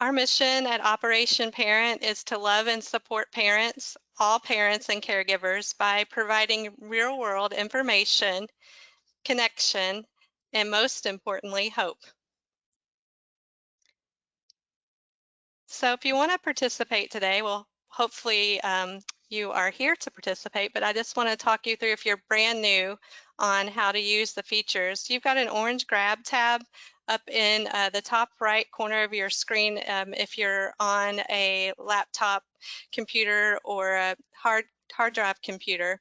Our mission at Operation Parent is to love and support parents, all parents and caregivers, by providing real-world information, connection, and most importantly, hope. So if you want to participate today, well, hopefully you are here to participate, but I just want to talk you through, if you're brand new, on how to use the features. You've got an orange grab tab up in the top right corner of your screen if you're on a laptop computer or a hard drive computer.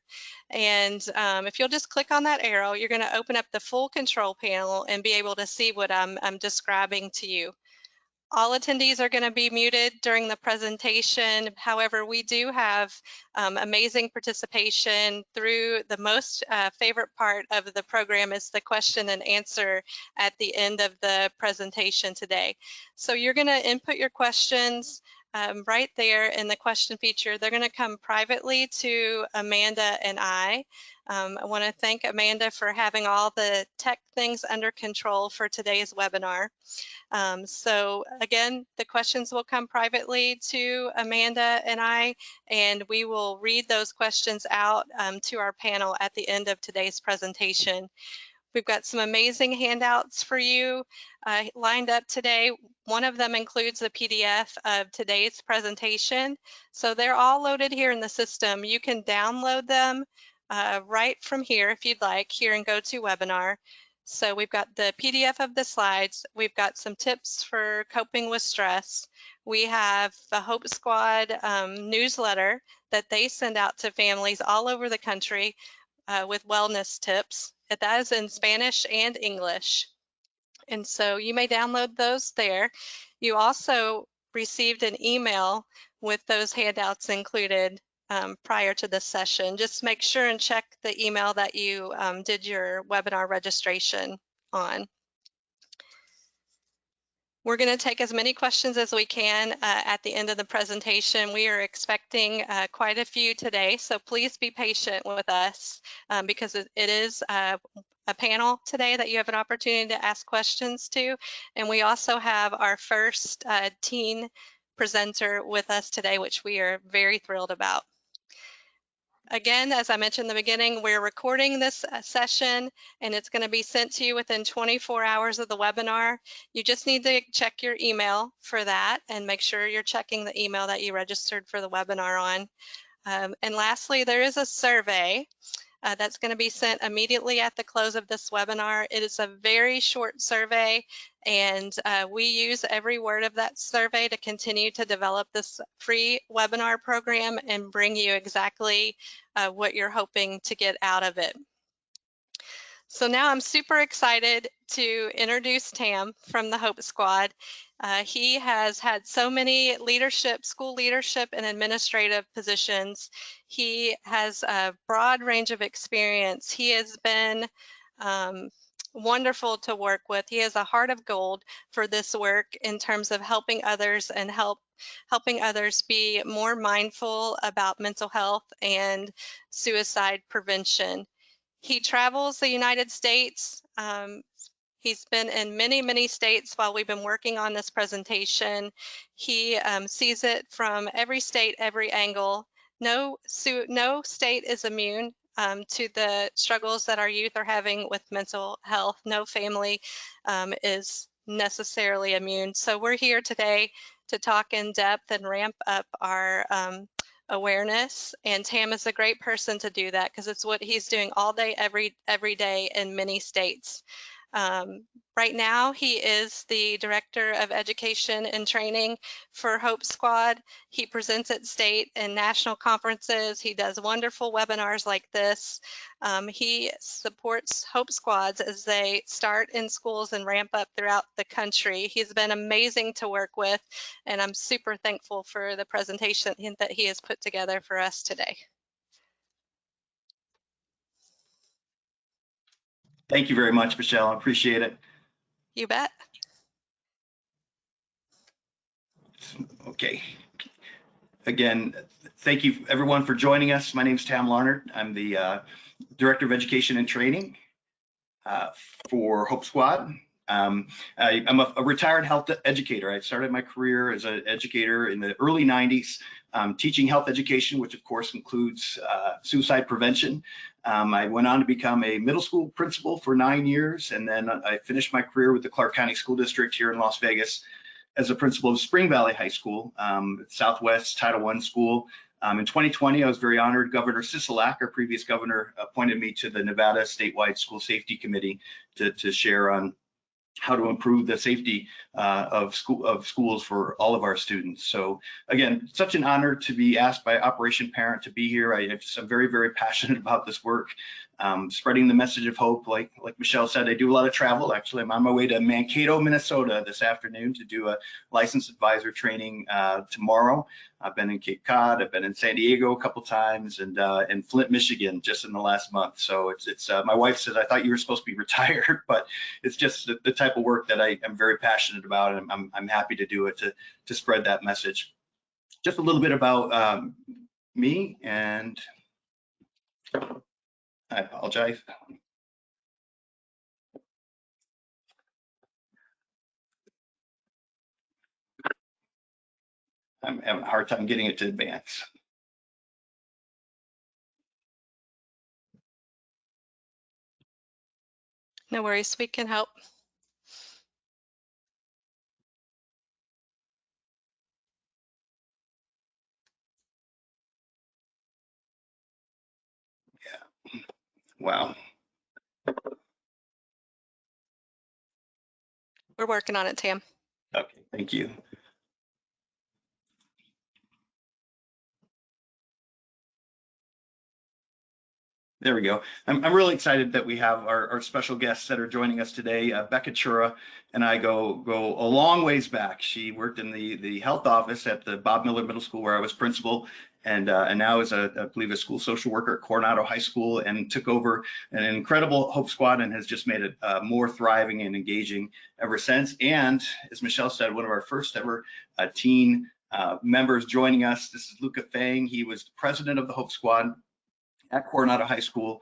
And if you'll just click on that arrow, you're going to open up the full control panel and be able to see what I'm describing to you. All attendees are going to be muted during the presentation. However, we do have amazing participation through the most favorite part of the program is the question and answer at the end of the presentation today. So you're going to input your questions right there in the question feature. They're going to come privately to Amanda and I. I want to thank Amanda for having all the tech things under control for today's webinar. So again, the questions will come privately to Amanda and I, and we will read those questions out to our panel at the end of today's presentation. We've got some amazing handouts for you lined up today. One of them includes a PDF of today's presentation. So they're all loaded here in the system. You can download them right from here if you'd like, here in GoToWebinar. So we've got the PDF of the slides. We've got some tips for coping with stress. We have the Hope Squad newsletter that they send out to families all over the country with wellness tips. That is in Spanish and English. And so you may download those there. You also received an email with those handouts included prior to this session. Just make sure and check the email that you did your webinar registration on. We're going to take as many questions as we can at the end of the presentation. We are expecting quite a few today, so please be patient with us because it is a panel today that you have an opportunity to ask questions to. And we also have our first teen presenter with us today, which we are very thrilled about. Again, as I mentioned in the beginning, we're recording this session and it's going to be sent to you within 24 hours of the webinar. You just need to check your email for that and make sure you're checking the email that you registered for the webinar on. And lastly, there is a survey that's going to be sent immediately at the close of this webinar. It is a very short survey, and we use every word of that survey to continue to develop this free webinar program and bring you exactly what you're hoping to get out of it. So now I'm super excited to introduce Tam from the Hope Squad. He has had so many leadership, school leadership and administrative positions. He has a broad range of experience. He has been wonderful to work with. He has a heart of gold for this work in terms of helping others and helping others be more mindful about mental health and suicide prevention. He travels the United States. He's been in many, many states while we've been working on this presentation. He sees it from every state, every angle. No state is immune to the struggles that our youth are having with mental health. No family is necessarily immune. So we're here today to talk in depth and ramp up our awareness, and Tam is a great person to do that because it's what he's doing all day, every day in many states. Right now, he is the Director of Education and Training for Hope Squad. He presents at state and national conferences. He does wonderful webinars like this. He supports Hope Squads as they start in schools and ramp up throughout the country. He's been amazing to work with, and I'm super thankful for the presentation that he has put together for us today. Thank you very much, Michelle. I appreciate it. You bet. Okay. Again, thank you everyone for joining us. My name is Tam Larnert. I'm the Director of Education and Training for Hope Squad. I'm a retired health educator. I started my career as an educator in the early 90s, teaching health education, which of course includes suicide prevention. I went on to become a middle school principal for 9 years, and then I finished my career with the Clark County School District here in Las Vegas as a principal of Spring Valley High School, Southwest Title I school. In 2020, I was very honored. Governor Sisolak, our previous governor, appointed me to the Nevada Statewide School Safety Committee to share on how to improve the safety of schools for all of our students. So again, such an honor to be asked by Operation Parent to be here. I'm very, very passionate about this work, spreading the message of hope. Like Michelle said, I do a lot of travel. Actually, I'm on my way to Mankato, Minnesota this afternoon to do a licensed advisor training tomorrow. I've been in Cape Cod, I've been in San Diego a couple times, and in Flint, Michigan, just in the last month. So it's my wife said, I thought you were supposed to be retired, but it's just the type of work that I am very passionate about, and I'm happy to do it to spread that message. Just a little bit about me, and I apologize. I'm having a hard time getting it to advance. No worries, we can help. Yeah. Wow. We're working on it, Tam. Okay, thank you. There we go. I'm really excited that we have our special guests that are joining us today. Becca Chura and I go a long ways back. She worked in the health office at the Bob Miller Middle School where I was principal, and now is I believe a school social worker at Coronado High School, and took over an incredible Hope Squad and has just made it more thriving and engaging ever since. And as Michelle said, one of our first ever teen members joining us. This is Luca Fang. He was the president of the Hope Squad at Coronado High School.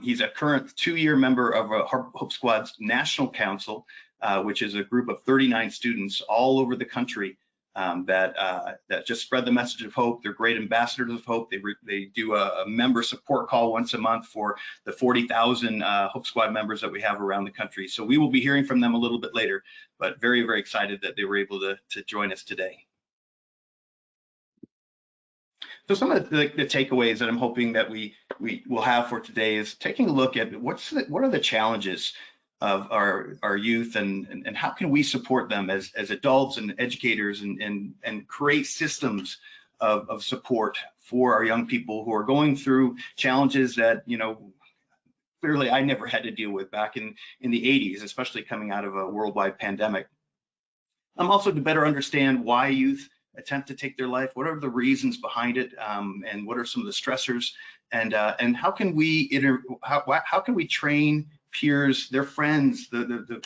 He's a current 2-year member of Hope Squad's National Council, which is a group of 39 students all over the country that just spread the message of hope. They're great ambassadors of hope. They do a member support call once a month for the 40,000 Hope Squad members that we have around the country. So we will be hearing from them a little bit later, but very, very excited that they were able to join us today. So some of the takeaways that I'm hoping that we will have for today is taking a look at what are the challenges of our youth, and how can we support them as adults and educators, and create systems of support for our young people who are going through challenges that, you know, clearly I never had to deal with back in the 80s, especially coming out of a worldwide pandemic. Also to better understand why youth attempt to take their life, what are the reasons behind it, and what are some of the stressors, and how can we how can we train peers, their friends, the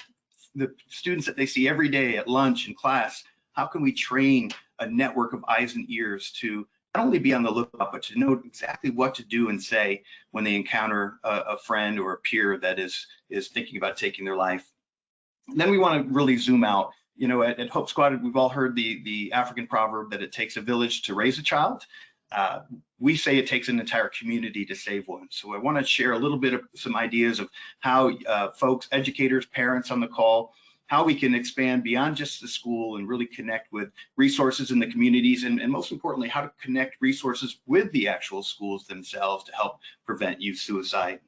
students that they see every day at lunch and class? How can we train a network of eyes and ears to not only be on the lookout, but to know exactly what to do and say when they encounter a friend or a peer that is thinking about taking their life? And then we want to really zoom out. You know, at Hope Squad, we've all heard the African proverb that it takes a village to raise a child. We say it takes an entire community to save one. So I want to share a little bit of some ideas of how folks, educators, parents on the call, how we can expand beyond just the school and really connect with resources in the communities, and most importantly, how to connect resources with the actual schools themselves to help prevent youth suicide.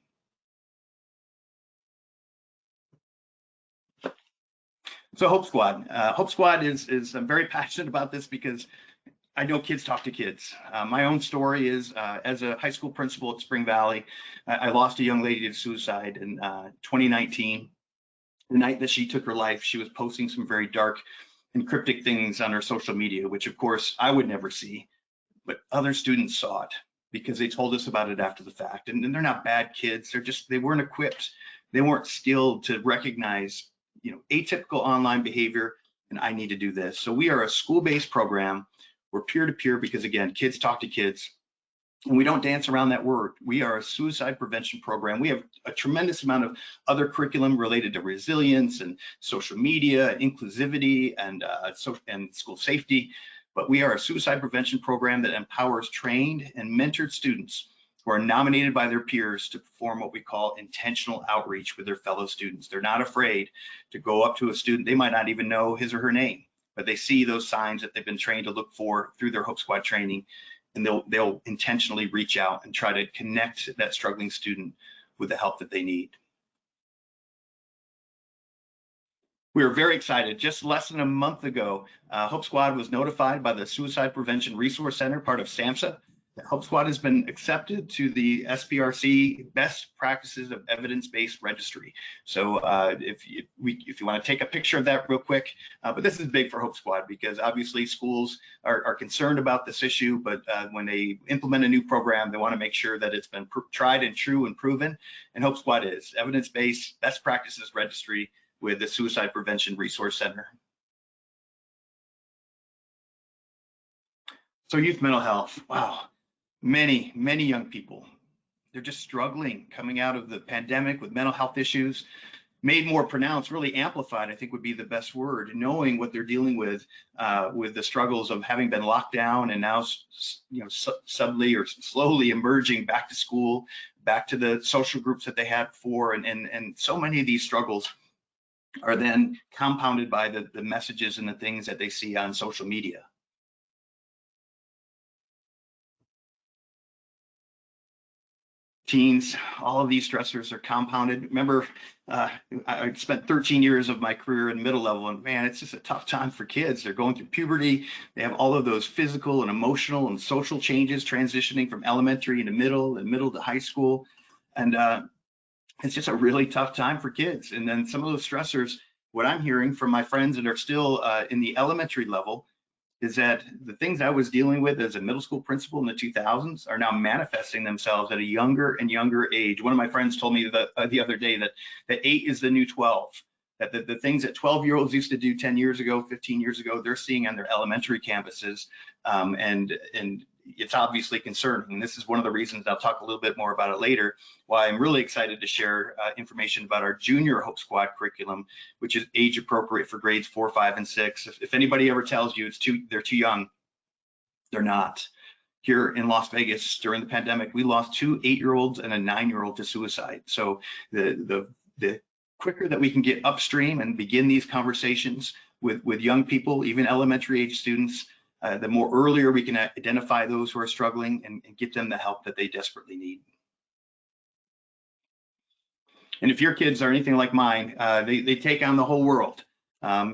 So Hope Squad. Hope Squad is I'm very passionate about this because I know kids talk to kids. My own story is as a high school principal at Spring Valley, I lost a young lady to suicide in 2019. The night that she took her life, she was posting some very dark and cryptic things on her social media, which of course I would never see, but other students saw it because they told us about it after the fact. And they're not bad kids. They weren't equipped. They weren't skilled to recognize, you know, atypical online behavior, and I need to do this. So we are a school-based program. We're peer-to-peer because, again, kids talk to kids. And we don't dance around that word. We are a suicide prevention program. We have a tremendous amount of other curriculum related to resilience and social media, inclusivity, and school safety. But we are a suicide prevention program that empowers trained and mentored students who are nominated by their peers to perform what we call intentional outreach with their fellow students. They're not afraid to go up to a student. They might not even know his or her name, but they see those signs that they've been trained to look for through their Hope Squad training, and they'll intentionally reach out and try to connect that struggling student with the help that they need. We are very excited. Just less than a month ago, Hope Squad was notified by the Suicide Prevention Resource Center, part of SAMHSA, that Hope Squad has been accepted to the SPRC Best Practices of Evidence-Based Registry. So if you want to take a picture of that real quick, but this is big for Hope Squad because obviously schools are concerned about this issue, but when they implement a new program, they want to make sure that it's been tried and true and proven, and Hope Squad is Evidence-Based Best Practices Registry with the Suicide Prevention Resource Center. So youth mental health, wow, many young people, they're just struggling coming out of the pandemic with mental health issues, made more pronounced, really amplified, I think would be the best word, knowing what they're dealing with the struggles of having been locked down and now, suddenly or slowly emerging back to school, back to the social groups that they had before, and so many of these struggles are then compounded by the messages and the things that they see on social media. Teens, all of these stressors are compounded. Remember, I spent 13 years of my career in middle level, and man, it's just a tough time for kids. They're going through puberty. They have all of those physical and emotional and social changes transitioning from elementary into middle and middle to high school. And it's just a really tough time for kids. And then some of those stressors, what I'm hearing from my friends that are still in the elementary level, is that the things I was dealing with as a middle school principal in the 2000s are now manifesting themselves at a younger and younger age. One of my friends told me the other day that 8 is the new 12, that the things that 12-year-olds used to do 10 years ago, 15 years ago, they're seeing on their elementary campuses, and it's obviously concerning. And this is one of the reasons, I'll talk a little bit more about it later, why I'm really excited to share information about our junior Hope Squad curriculum, which is age appropriate for grades 4, 5, and 6. If anybody ever tells you they're too young, they're not. Here in Las Vegas during the pandemic, we lost 2 8-year-olds and a 9-year-old to suicide. So the quicker that we can get upstream and begin these conversations with young people, even elementary age students, the more earlier we can identify those who are struggling and get them the help that they desperately need. And if your kids are anything like mine, they take on the whole world.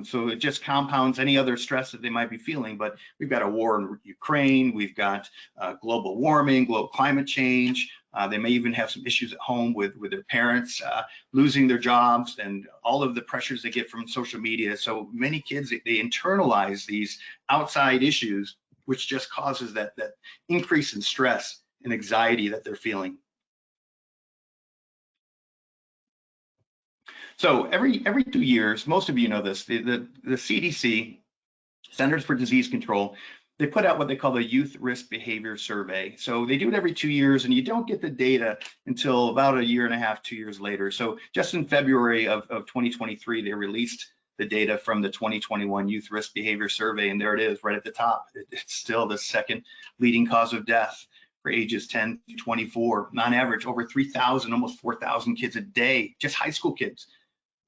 So it just compounds any other stress that they might be feeling. But we've got a war in Ukraine, we've got global warming, global climate change. They may even have some issues at home with their parents losing their jobs and all of the pressures they get from social media. So many kids, they internalize these outside issues, which just causes that increase in stress and anxiety that they're feeling. So every 2 years, most of you know this, the CDC, Centers for Disease Control, they put out what they call the Youth Risk Behavior Survey. So they do it every 2 years, and you don't get the data until about a year and a half, 2 years later. So just in February of 2023, they released the data from the 2021 Youth Risk Behavior Survey, and there it is right at the top. It's still the second leading cause of death for ages 10 to 24. On average, over 3,000, almost 4,000 kids a day, just high school kids,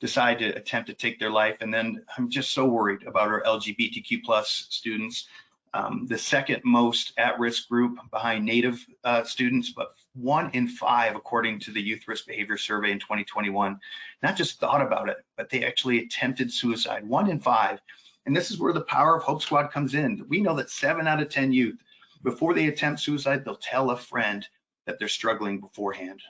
decide to attempt to take their life. And then I'm just so worried about our LGBTQ plus students, the second most at-risk group behind Native students, but 1 in 5, according to the Youth Risk Behavior Survey in 2021, not just thought about it, but they actually attempted suicide, 1 in 5. And this is where the power of Hope Squad comes in. We know that 7 out of 10 youth, before they attempt suicide, they'll tell a friend that they're struggling beforehand.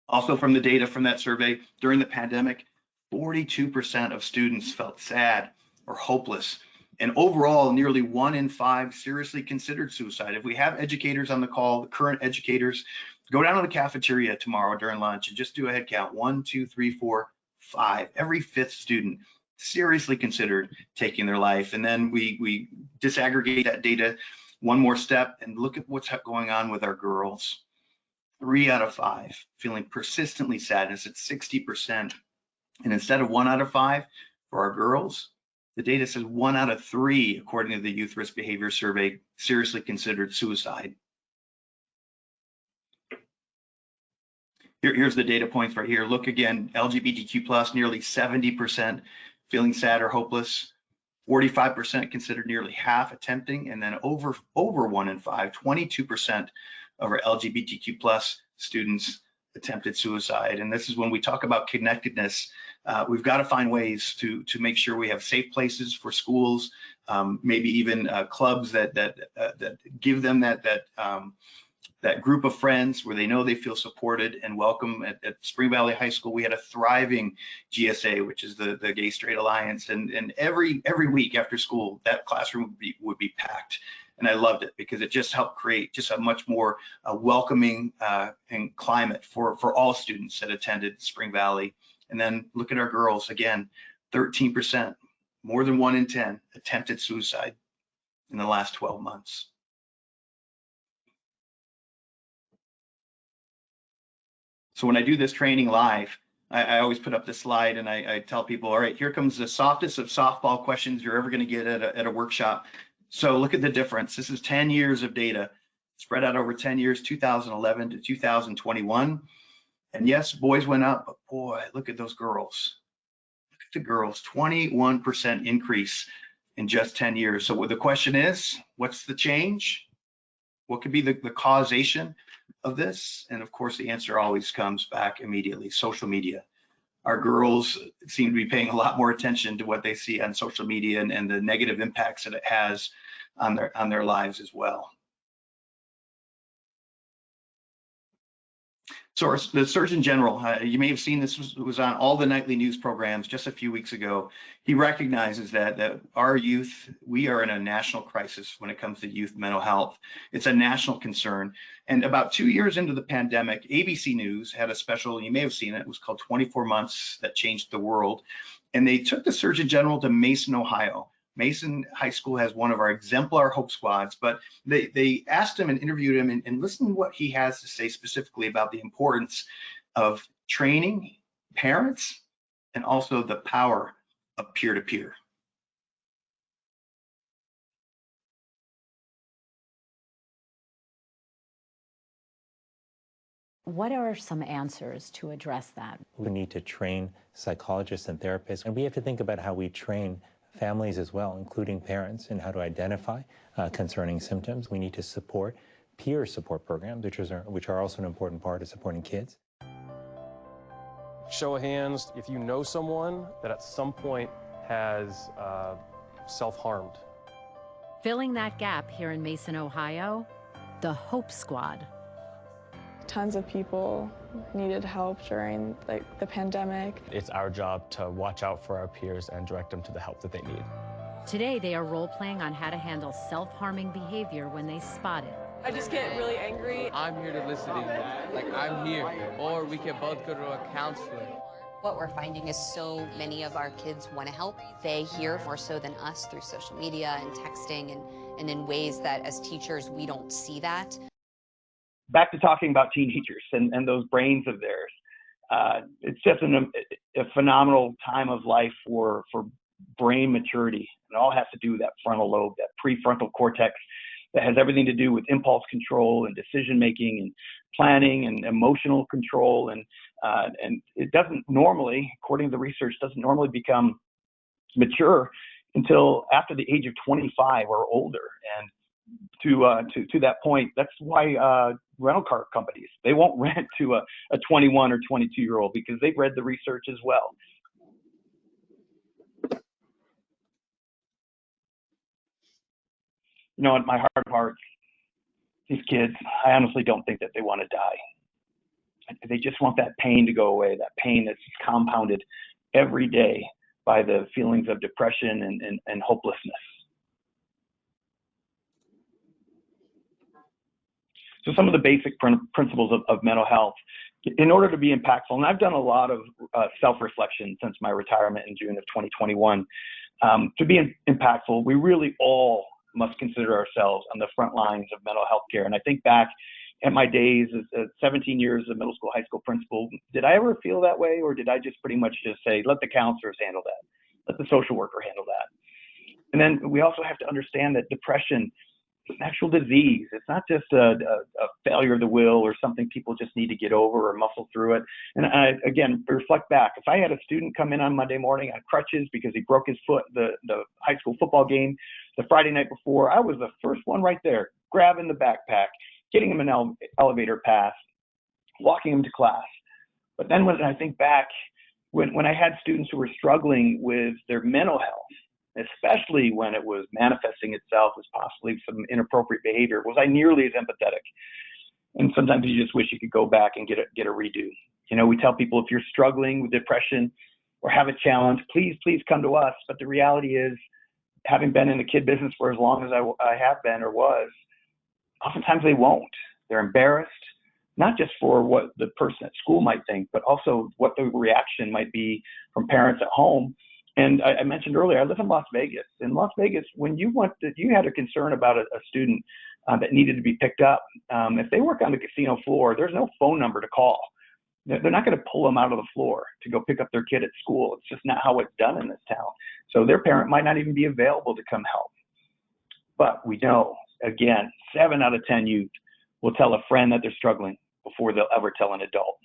Also from the data from that survey, during the pandemic, 42% of students felt sad or hopeless. And overall, nearly 1 in 5 seriously considered suicide. If we have educators on the call, the current educators, go down to the cafeteria tomorrow during lunch and just do a head count. 1, 2, 3, 4, 5. Every 5th student seriously considered taking their life. And then we disaggregate that data one more step and look at what's going on with our girls. 3 out of 5 feeling persistently sadness at 60%. And instead of 1 out of 5 for our girls, the data says 1 out of 3, according to the Youth Risk Behavior Survey, seriously considered suicide. Here's the data points right here. Look again, LGBTQ+, nearly 70% feeling sad or hopeless. 45% considered nearly half attempting, and then over 1 in 5, 22% of our LGBTQ+ students attempted suicide. And this is when we talk about connectedness. We've got to find ways to make sure we have safe places for schools, maybe even clubs that give them that group of friends where they know they feel supported and welcome. At Spring Valley High School, we had a thriving GSA, which is the Gay Straight Alliance, and every week after school, that classroom would be packed. And I loved it because it just helped create just a much more welcoming and climate for all students that attended Spring Valley. And then look at our girls again, 13%, more than 1 in 10 attempted suicide in the last 12 months. So when I do this training live, I always put up this slide and I tell people, all right, here comes the softest of softball questions you're ever going to get at a workshop. So look at the difference. This is 10 years of data spread out over 10 years, 2011 to 2021. And yes, boys went up, but boy, look at those girls. Look at the girls, 21% increase in just 10 years. So the question is, what's the change? What could be the causation of this? And of course, the answer always comes back immediately: social media. Our girls seem to be paying a lot more attention to what they see on social media and the negative impacts that it has on their lives as well. So the Surgeon General, you may have seen this was on all the nightly news programs just a few weeks ago. He recognizes that our youth, we are in a national crisis when it comes to youth mental health. It's a national concern. And about 2 years into the pandemic, ABC News had a special, you may have seen it, it was called 24 Months That Changed the World. And they took the Surgeon General to Mason, Ohio. Mason High School has one of our exemplar Hope Squads, but they asked him and interviewed him and listened to what he has to say specifically about the importance of training parents and also the power of peer-to-peer. What are some answers to address that? We need to train psychologists and therapists, and we have to think about how we train families as well, including parents, in how to identify concerning symptoms. We need to support peer support programs, which are also an important part of supporting kids. Show of hands, if you know someone that at some point has self-harmed. Filling that gap here in Mason, Ohio, the Hope Squad. Tons of people needed help during the pandemic. It's our job to watch out for our peers and direct them to the help that they need. Today, they are role-playing on how to handle self-harming behavior when they spot it. I just get really angry. I'm here to listen to you. Like, I'm here. Or we can both go to a counselor. What we're finding is so many of our kids want to help. They hear more so than us through social media and texting and in ways that as teachers, we don't see that. Back to talking about teenagers and those brains of theirs. It's just a phenomenal time of life for brain maturity. It all has to do with that frontal lobe, that prefrontal cortex that has everything to do with impulse control and decision making and planning and emotional control. And it doesn't normally, according to the research, doesn't normally become mature until after the age of 25 or older. And to that point, that's why rental car companies, they won't rent to a 21 or 22-year-old because they've read the research as well. You know, in my heart of hearts, these kids, I honestly don't think that they want to die. They just want that pain to go away, that pain that's compounded every day by the feelings of depression and hopelessness. So some of the basic principles of mental health in order to be impactful, and I've done a lot of self-reflection since my retirement in June of 2021, to be impactful, we really all must consider ourselves on the front lines of mental health care. And I think back at my days as 17 years as a middle school, high school principal, did I ever feel that way? Or did I just pretty much just say, let the counselors handle that, let the social worker handle that? And then we also have to understand that depression is an actual disease. It's not just a failure of the will or something people just need to get over or muscle through it. And I, again, reflect back. If I had a student come in on Monday morning on crutches because he broke his foot the high school football game the Friday night before, I was the first one right there, grabbing the backpack, getting him an elevator pass, walking him to class. But then when I think back, when I had students who were struggling with their mental health, especially when it was manifesting itself as possibly some inappropriate behavior, was I nearly as empathetic? And sometimes you just wish you could go back and get a redo. You know, we tell people if you're struggling with depression or have a challenge, please come to us. But the reality is, having been in the kid business for as long as I have been or was, oftentimes they won't. They're embarrassed, not just for what the person at school might think, but also what the reaction might be from parents at home. And I mentioned earlier, I live in Las Vegas. In Las Vegas, when you had a concern about a student that needed to be picked up, if they work on the casino floor, there's no phone number to call. They're not going to pull them out of the floor to go pick up their kid at school. It's just not how it's done in this town. So their parent might not even be available to come help. But we know, again, 7 out of 10 youth will tell a friend that they're struggling before they'll ever tell an adult.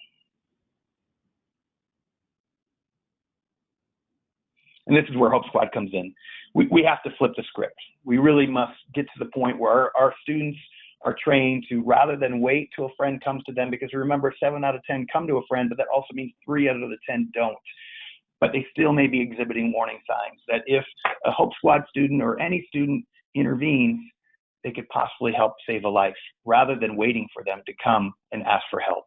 And this is where Hope Squad comes in. We have to flip the script. We really must get to the point where our students are trained to, rather than wait till a friend comes to them, because remember, 7 out of 10 come to a friend, but that also means 3 out of the 10 don't. But they still may be exhibiting warning signs that if a Hope Squad student or any student intervenes, they could possibly help save a life, rather than waiting for them to come and ask for help.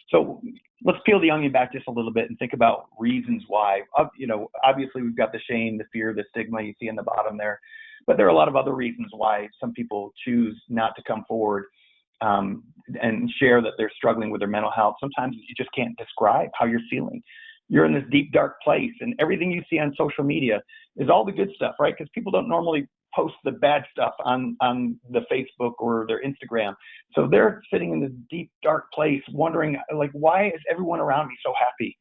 So let's peel the onion back just a little bit and think about reasons why. You know, obviously we've got the shame, the fear, the stigma you see in the bottom there, but there are a lot of other reasons why some people choose not to come forward and share that they're struggling with their mental health. Sometimes you just can't describe how you're feeling. You're in this deep, dark place, and everything you see on social media is all the good stuff, right? Because people don't normally post the bad stuff on the Facebook or their Instagram. So they're sitting in this deep, dark place wondering, like, why is everyone around me so happy?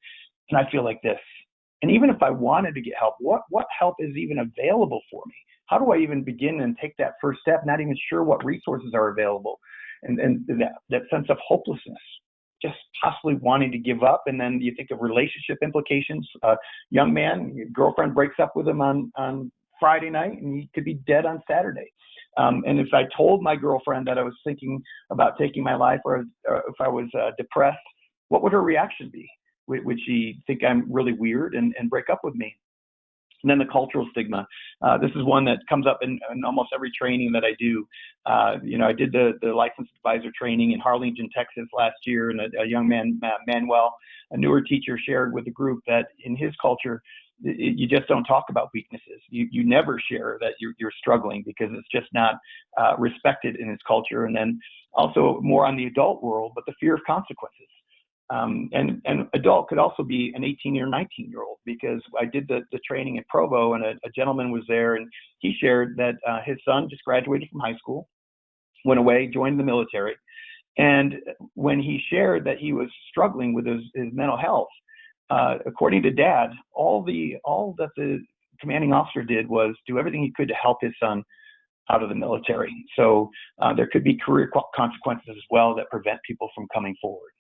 And I feel like this. And even if I wanted to get help, what help is even available for me? How do I even begin and take that first step? Not even sure what resources are available. And that sense of hopelessness, just possibly wanting to give up. And then you think of relationship implications. Young man, your girlfriend breaks up with him on Friday night, and he could be dead on Saturday. And if I told my girlfriend that I was thinking about taking my life, or if I was depressed, what would her reaction be? Would she think I'm really weird and break up with me? And then the cultural stigma. This is one that comes up in almost every training that I do. You know, I did the licensed advisor training in Harlingen, Texas last year, and a young man, Manuel, a newer teacher, shared with the group that in his culture, you just don't talk about weaknesses. You never share that you're struggling, because it's just not respected in his culture. And then also more on the adult world, but the fear of consequences. And adult could also be an 18 or 19-year-old, because I did the training in Provo, and a gentleman was there, and he shared that his son just graduated from high school, went away, joined the military. And when he shared that he was struggling with his mental health, according to Dad, all that the commanding officer did was do everything he could to help his son out of the military. So there could be career consequences as well that prevent people from coming forward.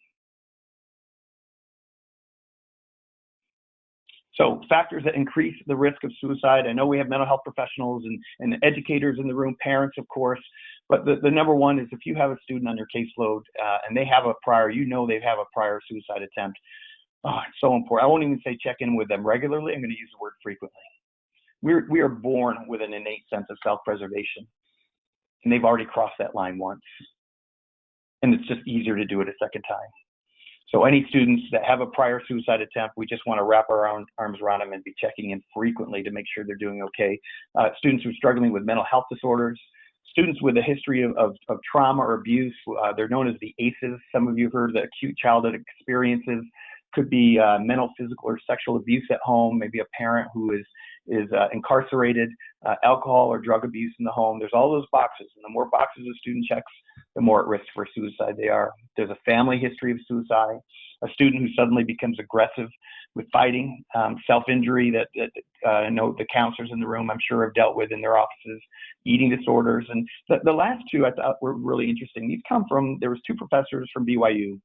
So factors that increase the risk of suicide. I know we have mental health professionals and educators in the room, parents, of course, but the number one is if you have a student on your caseload and they have a prior, they have a prior suicide attempt. Oh, it's so important. I won't even say check in with them regularly. I'm going to use the word frequently. We are born with an innate sense of self-preservation, and they've already crossed that line once, and it's just easier to do it a second time. So any students that have a prior suicide attempt, we just want to wrap our arms around them and be checking in frequently to make sure they're doing okay. Students who are struggling with mental health disorders, students with a history of trauma or abuse. They're known as the ACEs. Some of you have heard of the acute childhood experiences. Could be mental, physical, or sexual abuse at home. Maybe a parent who is incarcerated, alcohol or drug abuse in the home. There's all those boxes, and the more boxes a student checks, the more at risk for suicide they are. There's a family history of suicide, a student who suddenly becomes aggressive with fighting, self-injury that I know the counselors in the room, I'm sure, have dealt with in their offices, eating disorders. And the last two I thought were really interesting. These come from, there was two professors from BYU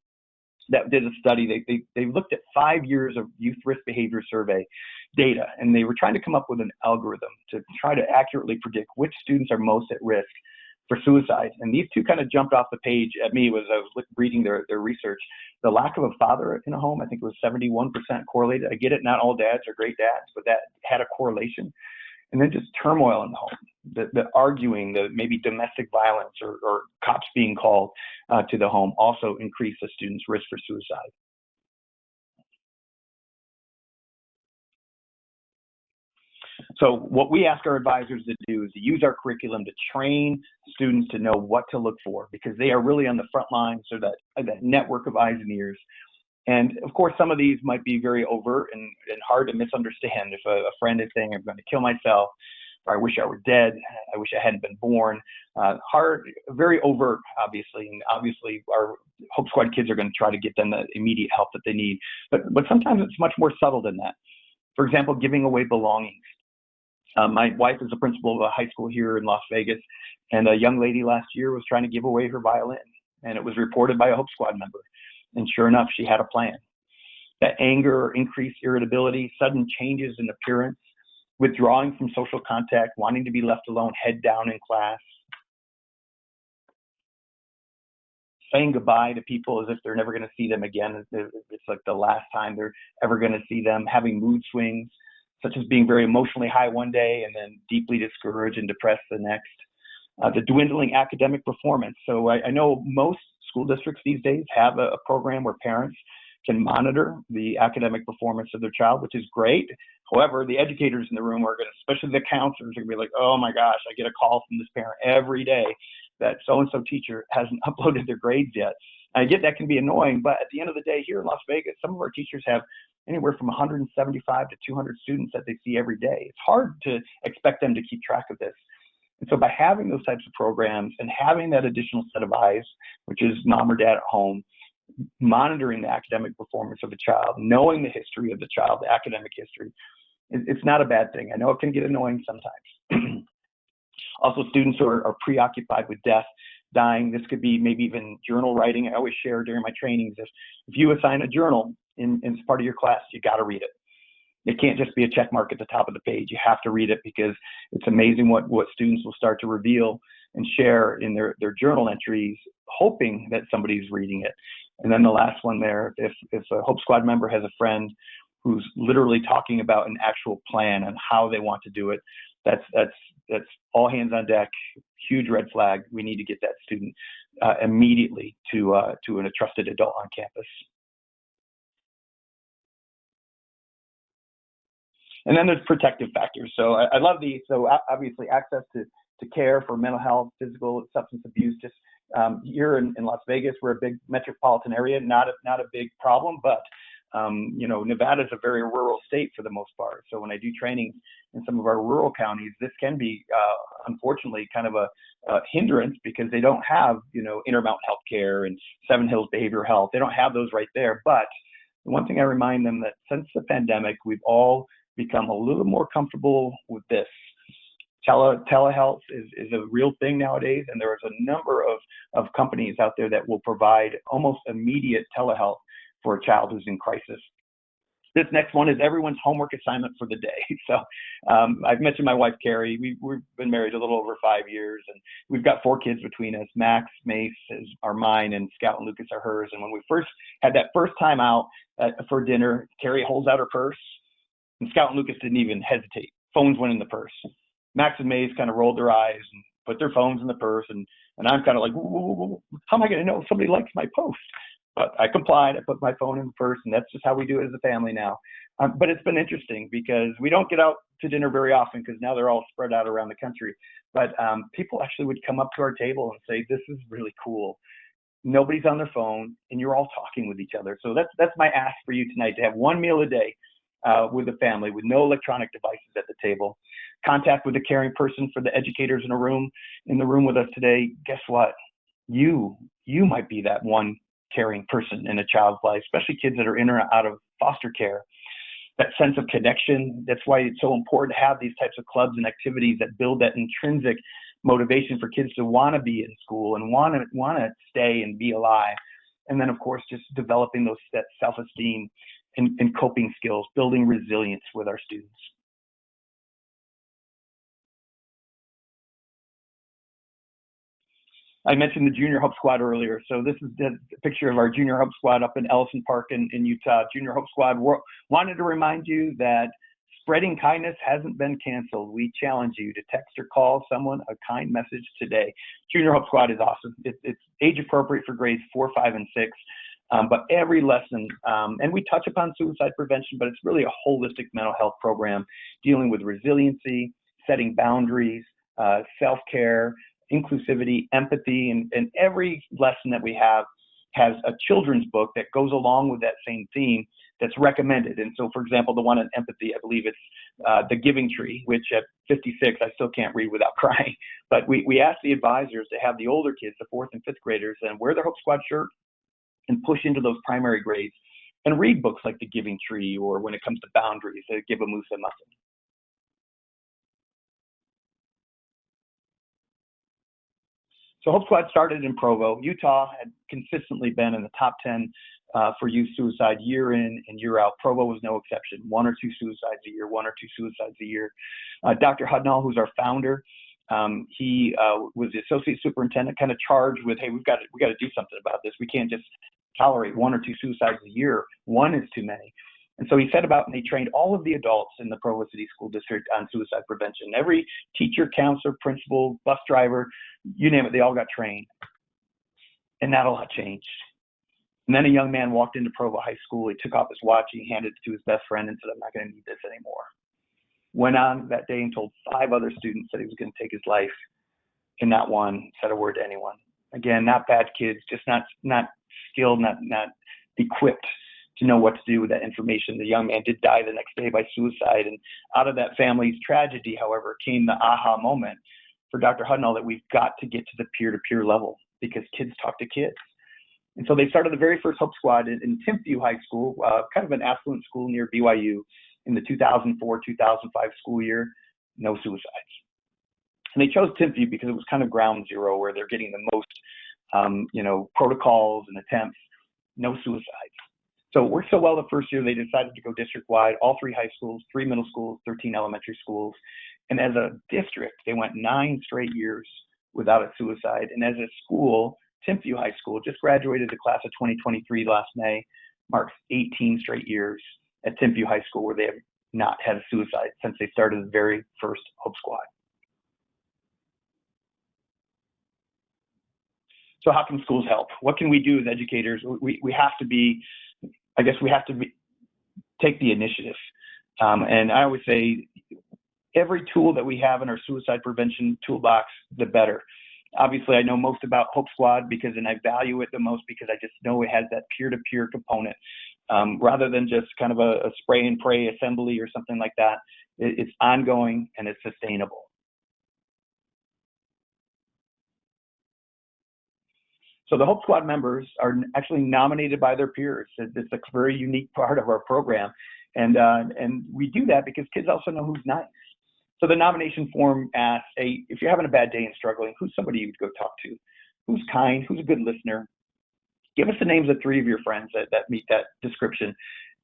that did a study. They looked at 5 years of youth risk behavior survey data, and they were trying to come up with an algorithm to try to accurately predict which students are most at risk for suicide. And these two kind of jumped off the page at me as I was reading their research. The lack of a father in a home, I think it was 71% correlated. I get it, not all dads are great dads, but that had a correlation. And then just turmoil in the home, the arguing, the maybe domestic violence or cops being called to the home also increase the student's risk for suicide. So what we ask our advisors to do is to use our curriculum to train students to know what to look for, because they are really on the front lines, so that network of eyes and ears. And of course, some of these might be very overt and hard to misunderstand. If a friend is saying, I'm going to kill myself, or I wish I were dead, I wish I hadn't been born, very overt, obviously. And obviously, our Hope Squad kids are going to try to get them the immediate help that they need. But sometimes it's much more subtle than that. For example, giving away belongings. My wife is the principal of a high school here in Las Vegas, and a young lady last year was trying to give away her violin, and it was reported by a Hope Squad member. And sure enough, she had a plan. That anger, increased irritability, sudden changes in appearance, withdrawing from social contact, wanting to be left alone, head down in class, saying goodbye to people as if they're never going to see them again. It's like the last time they're ever going to see them, having mood swings, such as being very emotionally high one day and then deeply discouraged and depressed the next. The dwindling academic performance. So I know most school districts these days have a program where parents can monitor the academic performance of their child, which is great. However, the educators in the room are going to, especially the counselors, are going to be like, oh my gosh, I get a call from this parent every day that so-and-so teacher hasn't uploaded their grades yet. I get that can be annoying, but at the end of the day, here in Las Vegas, some of our teachers have anywhere from 175 to 200 students that they see every day. It's hard to expect them to keep track of this. And so by having those types of programs and having that additional set of eyes, which is mom or dad at home, monitoring the academic performance of the child, knowing the history of the child, the academic history, it's not a bad thing. I know it can get annoying sometimes. Also, students who are preoccupied with death, dying, this could be maybe even journal writing. I always share during my trainings, if you assign a journal in part of your class, you got to read it. It can't just be a check mark at the top of the page. You have to read it, because it's amazing what students will start to reveal and share in their journal entries, hoping that somebody's reading it. And then the last one there, if a Hope Squad member has a friend who's literally talking about an actual plan and how they want to do it, that's all hands on deck, huge red flag. We need to get that student immediately to a trusted adult on campus. And then there's protective factors. So I love these. So obviously access to care for mental health, physical, substance abuse. Just here in Las Vegas, we're a big metropolitan area, not a big problem, but Nevada is a very rural state for the most part. So when I do training in some of our rural counties, this can be unfortunately kind of a hindrance, because they don't have Intermountain Healthcare and Seven Hills Behavioral Health. They don't have those right there. But the one thing I remind them, that since the pandemic, we've all become a little more comfortable with this. Telehealth is a real thing nowadays, and there is a number of companies out there that will provide almost immediate telehealth for a child who's in crisis. This next one is everyone's homework assignment for the day. So I've mentioned my wife, Carrie. We've been married a little over 5 years, and we've got 4 kids between us. Max, Mace are mine, and Scout and Lucas are hers. And when we first had that first time out for dinner, Carrie holds out her purse, and Scout and Lucas didn't even hesitate. Phones went in the purse. Max and Mace kind of rolled their eyes and put their phones in the purse, and I'm kind of like, whoa, how am I going to know if somebody likes my post? But I complied. I put my phone in the purse, and that's just how we do it as a family now. But it's been interesting because we don't get out to dinner very often because now they're all spread out around the country. But people actually would come up to our table and say, this is really cool. Nobody's on their phone and you're all talking with each other. So that's my ask for you tonight, to have one meal a day with the family with no electronic devices at the table. Contact with a caring person. For the educators in the room with us today, guess what? You might be that one caring person in a child's life, especially kids that are in or out of foster care. That sense of connection, that's why it's so important to have these types of clubs and activities that build that intrinsic motivation for kids to want to be in school and want to stay and be alive. And then, of course, just developing that self-esteem and coping skills, building resilience with our students. I mentioned the Junior Hope Squad earlier. So this is the picture of our Junior Hope Squad up in Ellison Park in Utah. Junior Hope Squad wanted to remind you that spreading kindness hasn't been canceled. We challenge you to text or call someone a kind message today. Junior Hope Squad is awesome. It's age appropriate for grades 4, 5, and 6. But every lesson, and we touch upon suicide prevention, but it's really a holistic mental health program dealing with resiliency, setting boundaries, self-care, inclusivity, empathy, and every lesson that we have has a children's book that goes along with that same theme that's recommended. And so, for example, the one on empathy, I believe it's The Giving Tree, which at 56, I still can't read without crying. But we asked the advisors to have the older kids, the 4th and 5th graders, and wear their Hope Squad shirt and push into those primary grades and read books like The Giving Tree, or when it comes to boundaries, Give a Moose a Muffin. So Hope Squad started in Provo. Utah had consistently been in the top 10 for youth suicide year in and year out. Provo was no exception. 1 or 2 suicides a year, 1 or 2 suicides a year. Dr. Hudnall, who's our founder, he was the associate superintendent, kind of charged with, hey, we got to do something about this. We can't just tolerate 1 or 2 suicides a year. 1 is too many. And so he set about and he trained all of the adults in the Provo City School District on suicide prevention. Every teacher, counselor, principal, bus driver, you name it, they all got trained. And that a lot changed. And then a young man walked into Provo High School. He took off his watch, he handed it to his best friend and said, I'm not going to need this anymore. Went on that day and told 5 other students that he was going to take his life. And not one said a word to anyone. Again, not bad kids, just not skilled, not equipped to know what to do with that information. The young man did die the next day by suicide. And out of that family's tragedy, however, came the aha moment for Dr. Hudnall that we've got to get to the peer-to-peer level because kids talk to kids. And so they started the very first Hope Squad in Timpview High School, kind of an affluent school near BYU in the 2004-2005 school year. No suicides. And they chose Timpview because it was kind of ground zero where they're getting the most, protocols and attempts. No suicides. So it worked so well the first year, they decided to go district-wide, all 3 high schools, 3 middle schools, 13 elementary schools. And as a district, they went 9 straight years without a suicide. And as a school, Timpview High School just graduated the class of 2023 last May, marks 18 straight years at Timpview High School where they have not had a suicide since they started the very first Hope Squad. So how can schools help? What can we do as educators? We have to be, take the initiative. And I always say every tool that we have in our suicide prevention toolbox, the better. Obviously, I know most about Hope Squad and I value it the most because I just know it has that peer-to-peer component. Rather than just kind of a spray and pray assembly or something like that, it's ongoing and it's sustainable. So the Hope Squad members are actually nominated by their peers. It's a very unique part of our program. And we do that because kids also know who's nice. So the nomination form asks, hey, if you're having a bad day and struggling, who's somebody you'd go talk to? Who's kind? Who's a good listener? Give us the names of 3 of your friends that meet that description.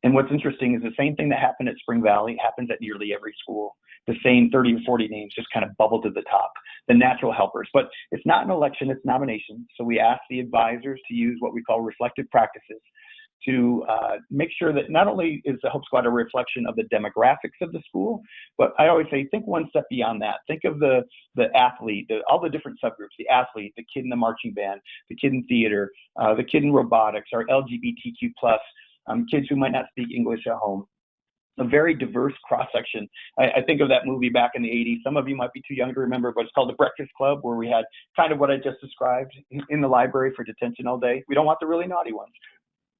And what's interesting is the same thing that happened at Spring Valley happens at nearly every school. The same 30 or 40 names just kind of bubble to the top, the natural helpers. But it's not an election, it's nomination. So we ask the advisors to use what we call reflective practices to make sure that not only is the Hope Squad a reflection of the demographics of the school, but I always say, think one step beyond that. Think of the athlete, all the different subgroups, the athlete, the kid in the marching band, the kid in theater, the kid in robotics, our LGBTQ+, kids who might not speak English at home. a very diverse cross-section. I think of that movie back in the 80s. Some of you might be too young to remember, but it's called The Breakfast Club, where we had kind of what I just described in the library for detention all day. We don't want the really naughty ones,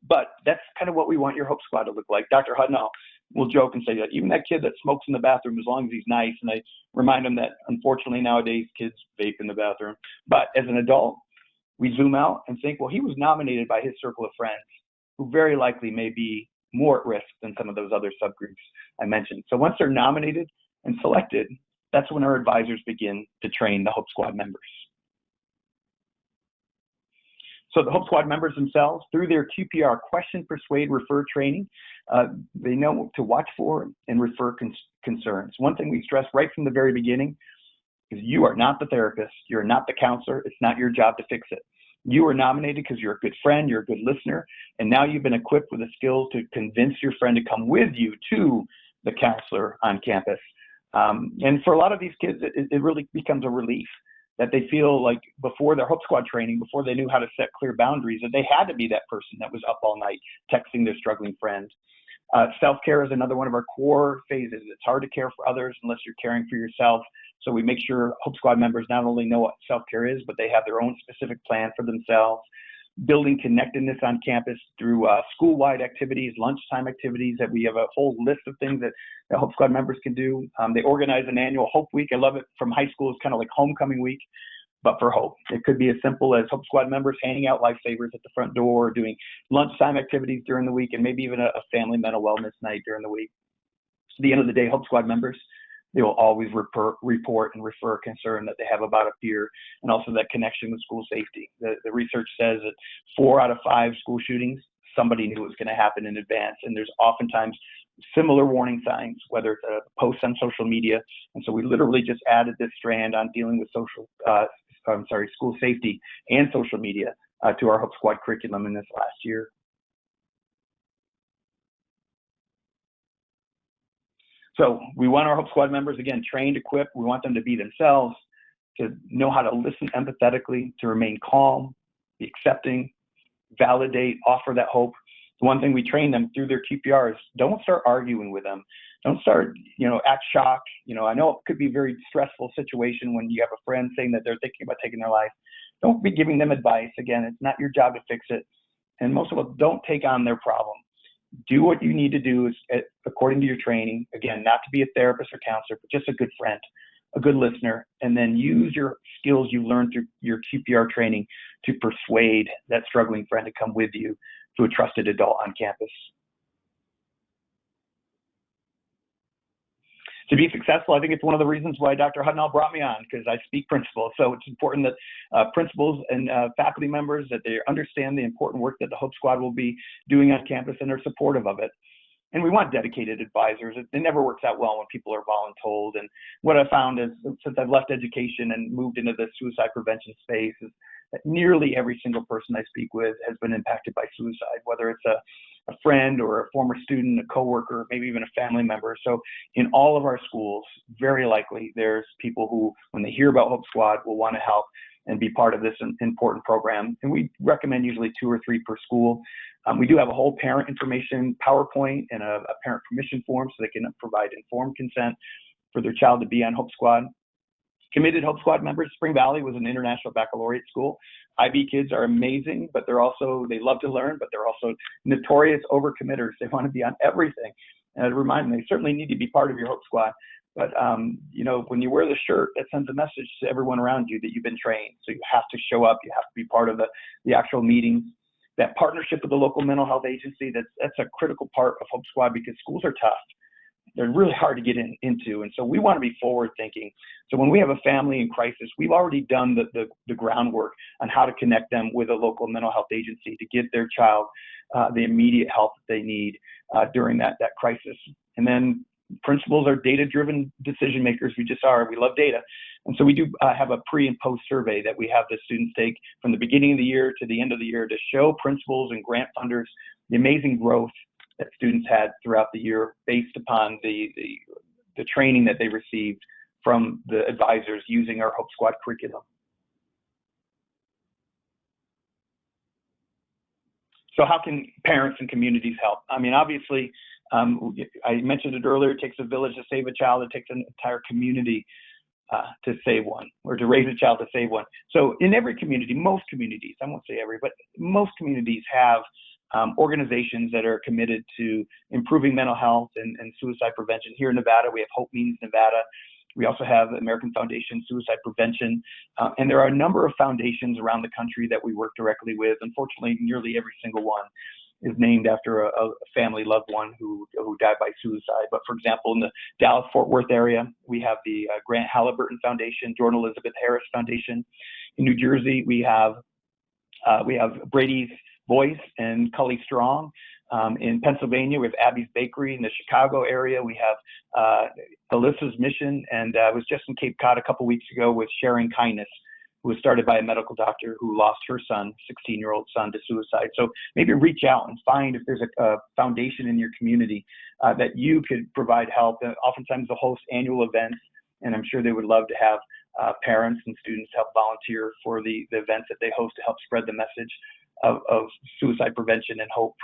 but that's kind of what we want your Hope Squad to look like. Dr. Hudnall will joke and say that even that kid that smokes in the bathroom, as long as he's nice, and I remind him that unfortunately nowadays kids vape in the bathroom. But as an adult, we zoom out and think, well, he was nominated by his circle of friends, who very likely may be more at risk than some of those other subgroups I mentioned. So once they're nominated and selected, that's when our advisors begin to train the Hope Squad members. So the Hope Squad members themselves, through their QPR question, persuade, refer training, they know what to watch for and refer concerns. One thing we stress right from the very beginning is you are not the therapist, you're not the counselor, it's not your job to fix it. You were nominated because you're a good friend, you're a good listener, and now you've been equipped with the skills to convince your friend to come with you to the counselor on campus. And for a lot of these kids, it really becomes a relief that they feel like before their Hope Squad training, before they knew how to set clear boundaries, that they had to be that person that was up all night texting their struggling friend. Self-care is another one of our core phases. It's hard to care for others unless you're caring for yourself. So we make sure Hope Squad members not only know what self-care is, but they have their own specific plan for themselves. Building connectedness on campus through school-wide activities, lunchtime activities, that we have a whole list of things that Hope Squad members can do. They organize an annual Hope Week. I love it. From high school, it's kind of like homecoming week, but for hope. It could be as simple as Hope Squad members handing out lifesavers at the front door, doing lunchtime activities during the week, and maybe even a family mental wellness night during the week. At the end of the day, Hope Squad members, they will always report and refer a concern that they have about a peer, and also that connection with school safety. The research says that 4 out of 5 school shootings, somebody knew it was going to happen in advance, and there's oftentimes similar warning signs, whether it's a post on social media. And so we literally just added this strand on dealing with school safety and social media to our Hope Squad curriculum in this last year. So we want our Hope Squad members, again, trained, equipped. We want them to be themselves, to know how to listen empathetically, to remain calm, be accepting, validate, offer that hope. The one thing we train them through their QPR is don't start arguing with them. Don't start, act shocked. I know it could be a very stressful situation when you have a friend saying that they're thinking about taking their life. Don't be giving them advice. Again, it's not your job to fix it. And most of all, don't take on their problem. Do what you need to do according to your training. Again, not to be a therapist or counselor, but just a good friend, a good listener, and then use your skills you learned through your QPR training to persuade that struggling friend to come with you to a trusted adult on campus. To be successful, I think it's one of the reasons why Dr. Hudnall brought me on, because I speak principles. So it's important that principals and faculty members, that they understand the important work that the Hope Squad will be doing on campus and are supportive of it. And we want dedicated advisors. It never works out well when people are voluntold. And what I found is, since I've left education and moved into the suicide prevention space, is that nearly every single person I speak with has been impacted by suicide, whether it's a friend or a former student, a coworker, maybe even a family member. So in all of our schools, very likely there's people who, when they hear about Hope Squad, will want to help and be part of this important program. And we recommend usually 2 or 3 per school. We do have a whole parent information PowerPoint and a parent permission form, so they can provide informed consent for their child to be on Hope Squad. Committed Hope Squad members, Spring Valley was an international baccalaureate school. IB kids are amazing, but they love to learn, but they're also notorious overcommitters. They want to be on everything. And I'd remind them, they certainly need to be part of your Hope Squad. But, when you wear the shirt, that sends a message to everyone around you that you've been trained. So you have to show up. You have to be part of the actual meetings. That partnership with the local mental health agency, that's a critical part of Hope Squad, because schools are tough. They're really hard to get into. And so we want to be forward thinking. So when we have a family in crisis, we've already done the groundwork on how to connect them with a local mental health agency to give their child the immediate help that they need during that crisis. And then principals are data-driven decision makers. We just are. We love data. And so we do have a pre and post survey that we have the students take from the beginning of the year to the end of the year to show principals and grant funders the amazing growth that students had throughout the year based upon the training that they received from the advisors using our Hope Squad curriculum. So how can parents and communities help? I mean, obviously, I mentioned it earlier, it takes a village to save a child. It takes an entire community to save one, or to raise a child to save one. So in every community, most communities, I won't say every, but most communities have organizations that are committed to improving mental health and suicide prevention. Here in Nevada, we have Hope Means Nevada. We also have the American Foundation Suicide Prevention. And there are a number of foundations around the country that we work directly with. Unfortunately, nearly every single one is named after a family loved one who died by suicide. But for example, in the Dallas-Fort Worth area, we have the Grant Halliburton Foundation, Jordan Elizabeth Harris Foundation. In New Jersey, we have Brady's Voice and Cully Strong. In Pennsylvania, we have Abby's Bakery. In the Chicago area, we have Alyssa's Mission. And I was just in Cape Cod a couple weeks ago with Sharing Kindness, who was started by a medical doctor who lost her son, 16-year-old son, to suicide. So maybe reach out and find if there's a foundation in your community that you could provide help. Oftentimes they'll host annual events, and I'm sure they would love to have parents and students help volunteer for the events that they host to help spread the message of suicide prevention and hope.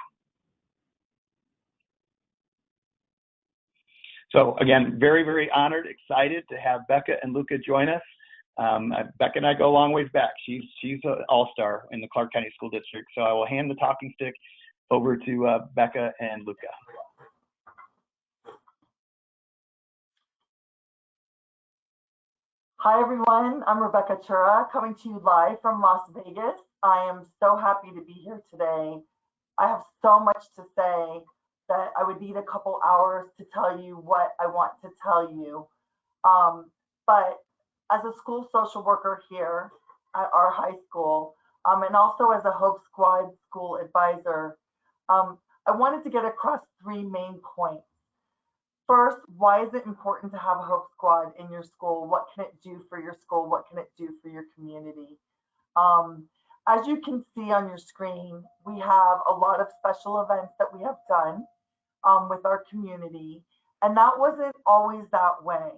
So again, very, very honored, excited to have Becca and Luca join us. Becca and I go a long ways back. She's an all-star in the Clark County School District. So I will hand the talking stick over to Becca and Luca. Hi everyone, I'm Rebecca Chura, coming to you live from Las Vegas. I am so happy to be here today. I have so much to say that I would need a couple hours to tell you what I want to tell you. But as a school social worker here at our high school, and also as a Hope Squad school advisor, I wanted to get across three main points. First, why is it important to have a Hope Squad in your school? What can it do for your school? What can it do for your community? As you can see on your screen, we have a lot of special events that we have done with our community, and that wasn't always that way.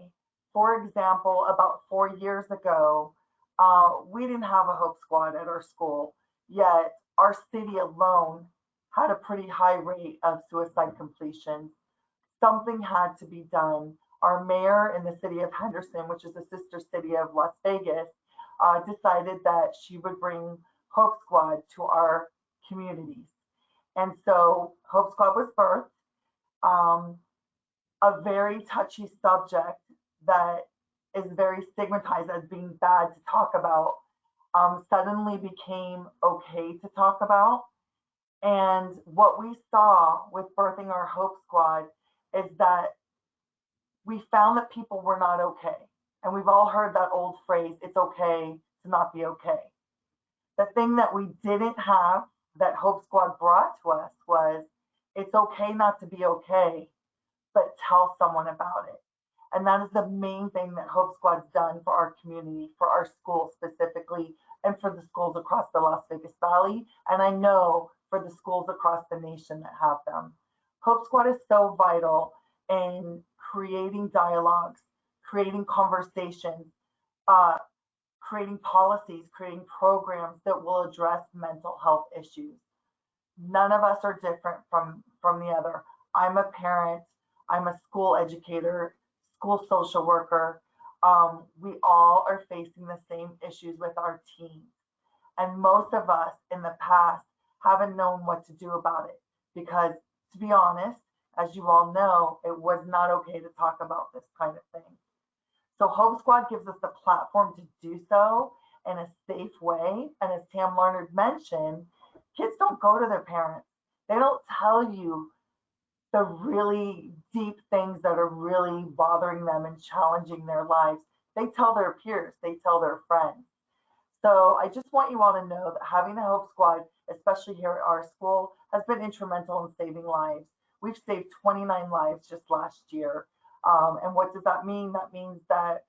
For example, about 4 years ago, we didn't have a Hope Squad at our school, yet our city alone had a pretty high rate of suicide completions. Something had to be done. Our mayor in the city of Henderson, which is the sister city of Las Vegas, decided that she would bring Hope Squad to our communities. And so Hope Squad was birthed. A very touchy subject that is very stigmatized as being bad to talk about suddenly became okay to talk about. And what we saw with birthing our Hope Squad is that we found that people were not okay. And we've all heard that old phrase, it's okay to not be okay. The thing that we didn't have that Hope Squad brought to us was, it's okay not to be okay, but tell someone about it. And that is the main thing that Hope Squad's done for our community, for our schools specifically, and for the schools across the Las Vegas Valley. And I know for the schools across the nation that have them. Hope Squad is so vital in creating dialogues, creating conversations, creating policies, creating programs that will address mental health issues. None of us are different from the other. I'm a parent, I'm a school educator, school social worker. We all are facing the same issues with our teens. And most of us in the past haven't known what to do about it because, to be honest, as you all know, it was not okay to talk about this kind of thing. So Hope Squad gives us the platform to do so in a safe way. And as Tam Larnard mentioned, kids don't go to their parents. They don't tell you the really deep things that are really bothering them and challenging their lives. They tell their peers, they tell their friends. So I just want you all to know that having a Hope Squad, especially here at our school, has been instrumental in saving lives. We've saved 29 lives just last year. And what does that mean? That means that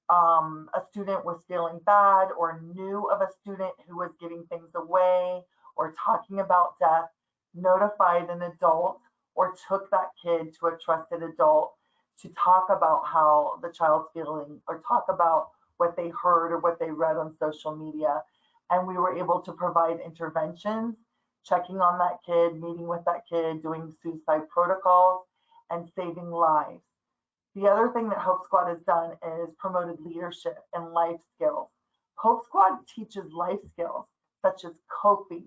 a student was feeling bad or knew of a student who was giving things away or talking about death, notified an adult or took that kid to a trusted adult to talk about how the child's feeling or talk about what they heard or what they read on social media. And we were able to provide interventions, checking on that kid, meeting with that kid, doing suicide protocols. and saving lives. The other thing that Hope Squad has done is promoted leadership and life skills. Hope Squad teaches life skills such as coping,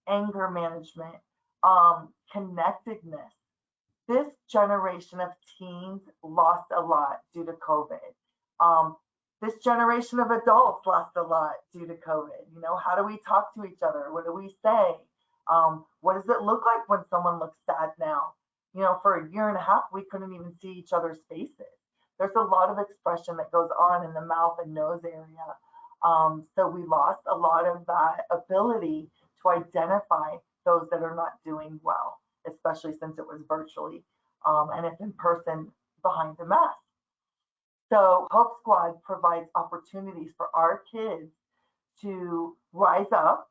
anger management, connectedness. This generation of teens lost a lot due to COVID. This generation of adults lost a lot due to COVID. You know, how do we talk to each other? What do we say? What does it look like when someone looks sad now? You know, for a year and a half, we couldn't even see each other's faces. There's a lot of expression that goes on in the mouth and nose area. So we lost a lot of that ability to identify those that are not doing well, especially since it was virtually and if in person behind a mask. So Hope Squad provides opportunities for our kids to rise up,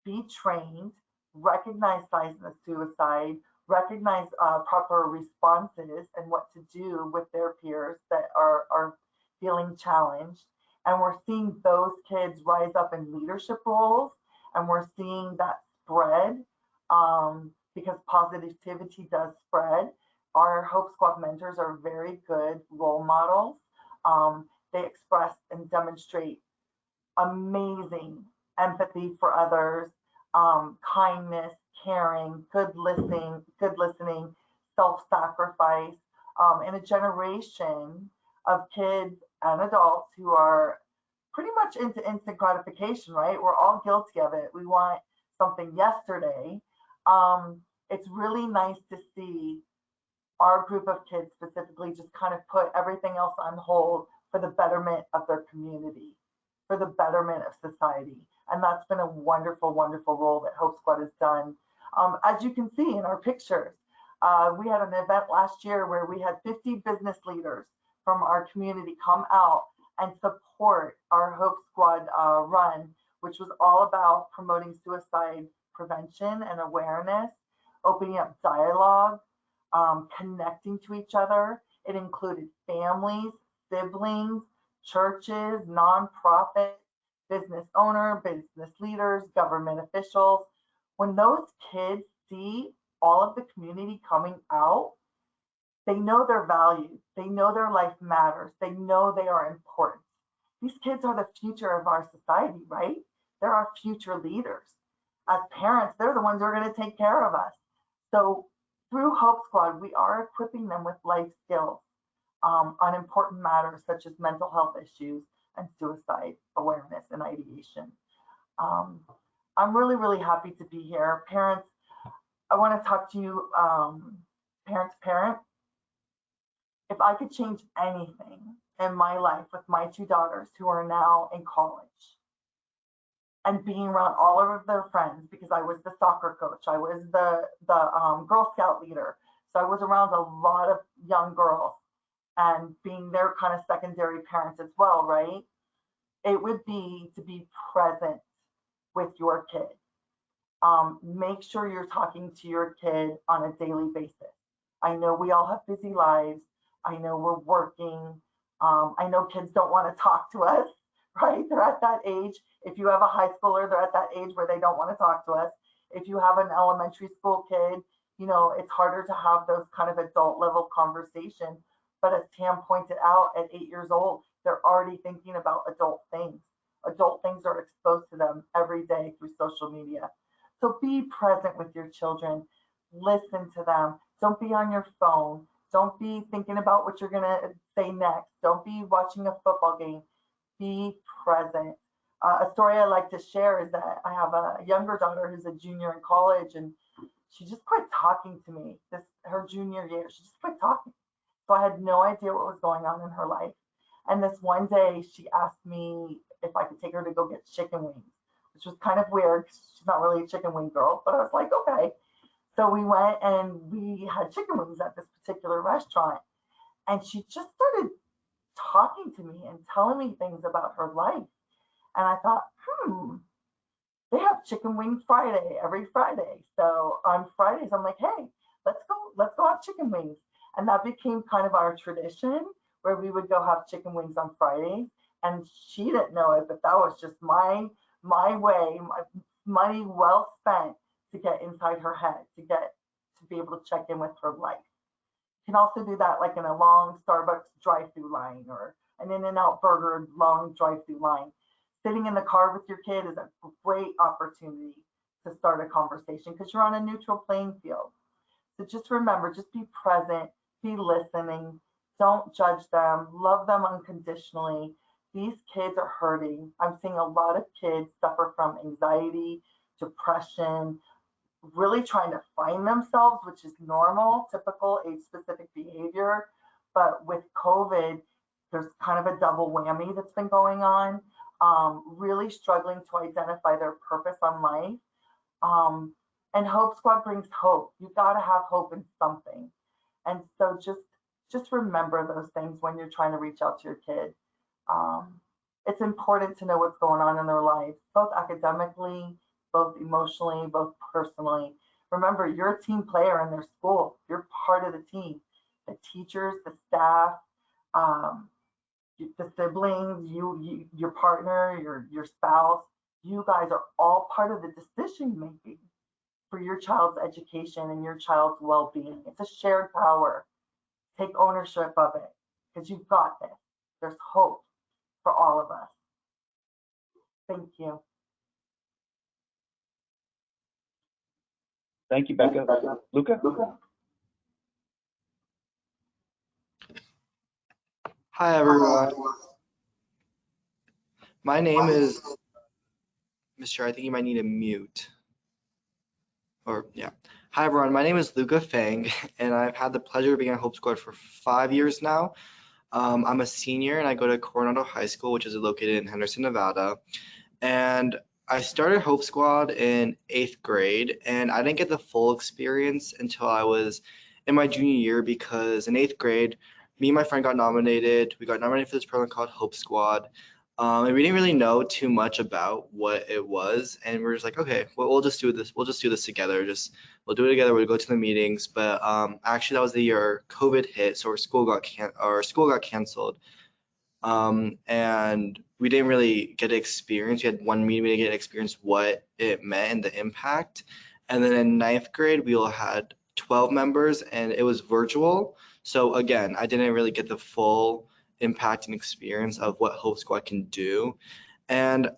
be trained, recognize signs of suicide, recognize proper responses and what to do with their peers that are feeling challenged. And we're seeing those kids rise up in leadership roles, and we're seeing that spread because positivity does spread. Our Hope Squad mentors are very good role models. They express and demonstrate amazing empathy for others, kindness, caring, good listening, self-sacrifice, and a generation of kids and adults who are pretty much into instant gratification, right? We're all guilty of it. We want something yesterday. It's really nice to see our group of kids specifically just kind of put everything else on hold for the betterment of their community, for the betterment of society. And that's been a wonderful, wonderful role that Hope Squad has done. As you can see in our pictures, we had an event last year where we had 50 business leaders from our community come out and support our Hope Squad run, which was all about promoting suicide prevention and awareness, opening up dialogue, connecting to each other. It included families, siblings, churches, nonprofits, business owner, business leaders, government officials. When those kids see all of the community coming out, they know they're valued. They know their life matters. They know they are important. These kids are the future of our society, right? They're our future leaders. As parents, they're the ones who are going to take care of us. So through Hope Squad, we are equipping them with life skills on important matters such as mental health issues and suicide awareness and ideation. I'm really, really happy to be here. Parents, I want to talk to you, parent. If I could change anything in my life with my two daughters who are now in college and being around all of their friends, because I was the soccer coach, I was the Girl Scout leader. So I was around a lot of young girls and being their kind of secondary parents as well, right? It would be to be present with your kid. Make sure you're talking to your kid on a daily basis. I know we all have busy lives. I know we're working. I know kids don't want to talk to us, right? They're at that age. If you have a high schooler, they're at that age where they don't want to talk to us. If you have an elementary school kid, you know, it's harder to have those kind of adult level conversations. But as Tam pointed out, at 8 years old, they're already thinking about adult things. Adult things are exposed to them every day through social media. So be present with your children. Listen to them. Don't be on your phone. Don't be thinking about what you're going to say next. Don't be watching a football game. Be present. A story I like to share is that I have a younger daughter who's a junior in college, and she just quit talking to me her junior year. She just quit talking. So I had no idea what was going on in her life. And this one day she asked me if I could take her to go get chicken wings, which was kind of weird because she's not really a chicken wing girl, but I was like, okay. So we went and we had chicken wings at this particular restaurant. And she just started talking to me and telling me things about her life. And I thought, they have chicken wing Friday every Friday. So on Fridays, I'm like, hey, let's go have chicken wings. And that became kind of our tradition where we would go have chicken wings on Fridays. And she didn't know it, but that was just my way, my money well spent to get inside her head, to be able to check in with her life. can also do that like in a long Starbucks drive-through line or an In-N-Out burger long drive-through line. Sitting in the car with your kid is a great opportunity to start a conversation because you're on a neutral playing field. So just remember, just be present, be listening, don't judge them, love them unconditionally. These kids are hurting. I'm seeing a lot of kids suffer from anxiety, depression, really trying to find themselves, which is normal, typical age-specific behavior. But with COVID, there's kind of a double whammy that's been going on, really struggling to identify their purpose on life. And Hope Squad brings hope. You've got to have hope in something. And so just remember those things when you're trying to reach out to your kid. It's important to know what's going on in their lives, both academically, both emotionally, both personally. Remember, you're a team player in their school. You're part of the team. The teachers, the staff, the siblings, your partner, your spouse, you guys are all part of the decision making for your child's education and your child's well-being. It's a shared power. Take ownership of it because you've got this. There's hope for all of us. Thank you. Thank you, Becca. Luca? Hi, everyone. My name is Mr. I think you might need a mute. Or, yeah. Hi, everyone. My name is Luca Fang, and I've had the pleasure of being on Hope Squad for 5 years now. I'm a senior, and I go to Coronado High School, which is located in Henderson, Nevada. And I started Hope Squad in 8th grade, and I didn't get the full experience until I was in my junior year because in 8th grade, me and my friend got nominated. We got nominated for this program called Hope Squad. And we didn't really know too much about what it was, and we were just like, okay, well, we'll just do this. We'll just do this together. We'll do it together. We'll go to the meetings. But actually, that was the year COVID hit, so our school got canceled. And we didn't really get to experience. We had one meeting, we didn't get to experience what it meant and the impact. And then in 9th grade, we all had 12 members, and it was virtual. So again, I didn't really get the full impact and experience of what Hope Squad can do. And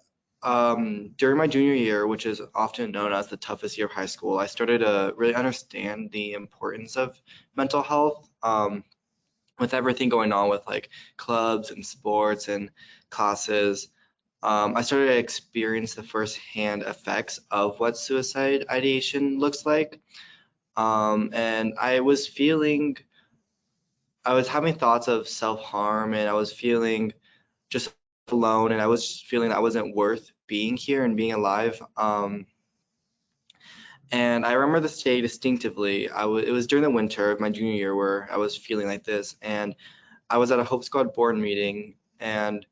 during my junior year, which is often known as the toughest year of high school, I started to really understand the importance of mental health. With everything going on with like clubs and sports and classes, I started to experience the firsthand effects of what suicide ideation looks like. And I was having thoughts of self-harm, and I was feeling just alone, and I was feeling that I wasn't worth being here and being alive. And I remember this day distinctively. It was during the winter of my junior year where I was feeling like this, and I was at a Hope Squad board meeting, and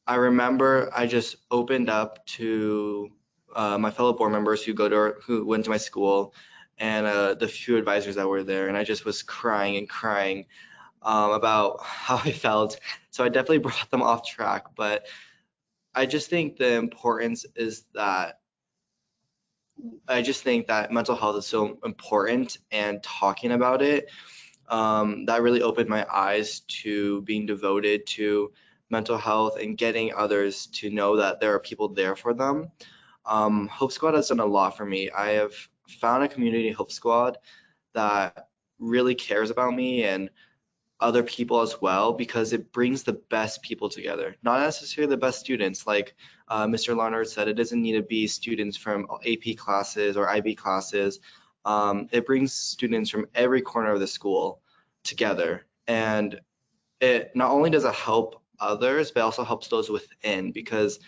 I remember I just opened up to my fellow board members who went to my school, and the few advisors that were there, and I just was crying and crying about how I felt. So I definitely brought them off track, but I just think the importance is that mental health is so important, and talking about it, that really opened my eyes to being devoted to mental health and getting others to know that there are people there for them. Hope Squad has done a lot for me. I have found a community, Hope Squad, that really cares about me and other people as well, because it brings the best people together, not necessarily the best students. Like Mr. Larnard said, it doesn't need to be students from AP classes or IB classes. It brings students from every corner of the school together, and it not only does it help others, but also helps those within, because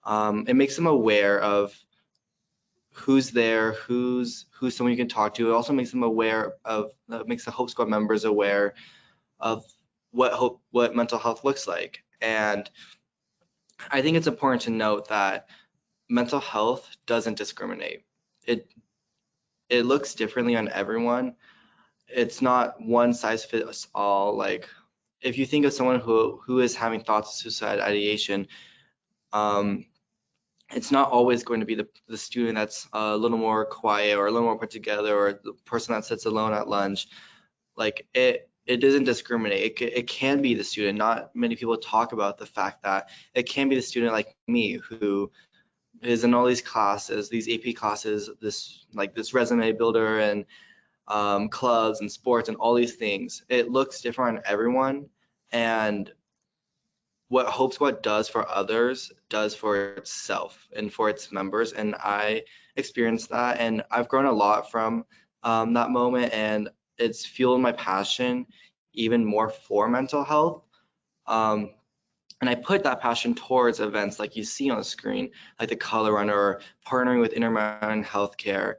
it makes them aware of who's there, who's someone you can talk to. It also makes them makes the Hope Squad members aware of what mental health looks like. And I think it's important to note that mental health doesn't discriminate. It looks differently on everyone. It's not one size fits all. Like if you think of someone who is having thoughts of suicide ideation, it's not always going to be the student that's a little more quiet or a little more put together, or the person that sits alone at lunch. Like it doesn't discriminate. It can be the student. Not many people talk about the fact that it can be the student like me who is in all these classes, these AP classes, this resume builder and clubs and sports and all these things. It looks different on everyone, and what Hope Squad does for others does for itself and for its members. And I experienced that, and I've grown a lot from that moment, and it's fueled my passion even more for mental health. And I put that passion towards events like you see on the screen, like the Color Runner or partnering with Intermountain Healthcare,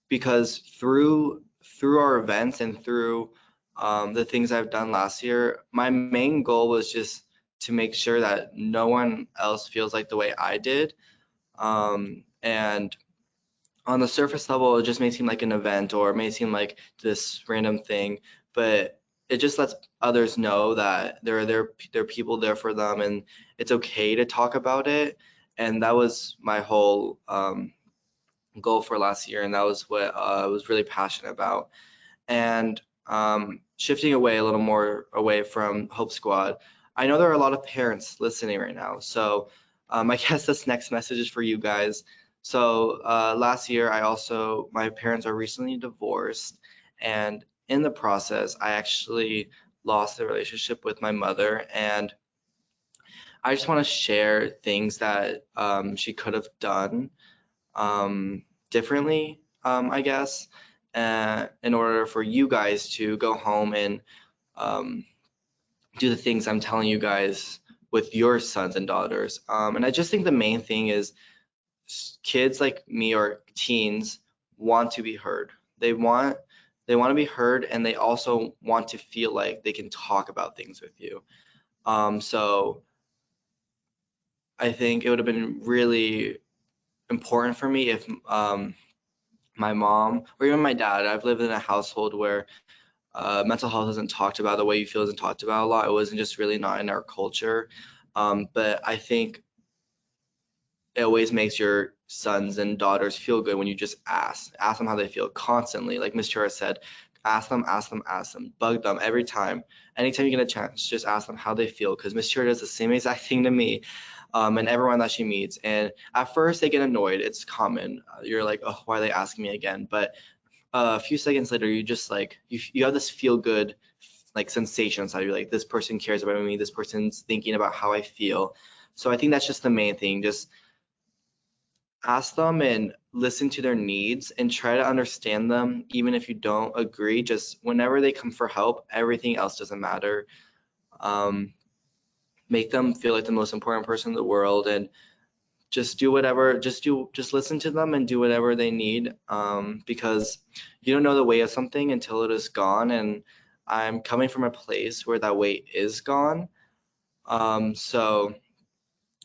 because through our events and through the things I've done last year, my main goal was just to make sure that no one else feels like the way I did. And on the surface level, it just may seem like an event or it may seem like this random thing, but it just lets others know that there are people there for them, and it's okay to talk about it. And that was my whole goal for last year, and that was what I was really passionate about. And shifting a little more away from Hope Squad, I know there are a lot of parents listening right now, so I guess this next message is for you guys. So last year, my parents are recently divorced, and in the process, I actually lost the relationship with my mother, and I just want to share things that she could have done differently, I guess, in order for you guys to go home and do the things I'm telling you guys with your sons and daughters. And I just think the main thing is kids like me or teens want to be heard. They want to be heard, and they also want to feel like they can talk about things with you. So I think it would have been really important for me if my mom or even my dad, I've lived in a household where mental health isn't talked about the way you feel isn't talked about a lot. It wasn't just really not in our culture. But I think it always makes your sons and daughters feel good when you just ask them how they feel constantly. Like Ms. Chura said, ask them, bug them every time. Anytime you get a chance, just ask them how they feel, because Ms. Chura does the same exact thing to me and everyone that she meets. And at first they get annoyed. It's common. You're like, oh, why are they asking me again? But a few seconds later, you just like, you have this feel good like sensation inside. You're like, this person cares about me. This person's thinking about how I feel. So I think that's just the main thing. Just ask them and listen to their needs and try to understand them, even if you don't agree. Just whenever they come for help, everything else doesn't matter. Make them feel like the most important person in the world, and just do whatever, just listen to them and do whatever they need, because you don't know the way of something until it is gone. And I'm coming from a place where that weight is gone. So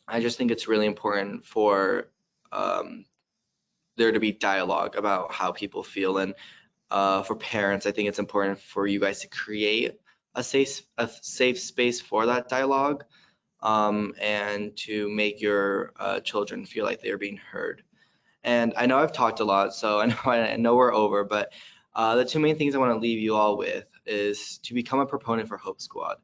I just think it's really important for there to be dialogue about how people feel. And for parents, I think it's important for you guys to create a safe space for that dialogue, and to make your children feel like they're being heard. And I know I've talked a lot, so I know we're over, but the two main things I want to leave you all with is to become a proponent for Hope Squad.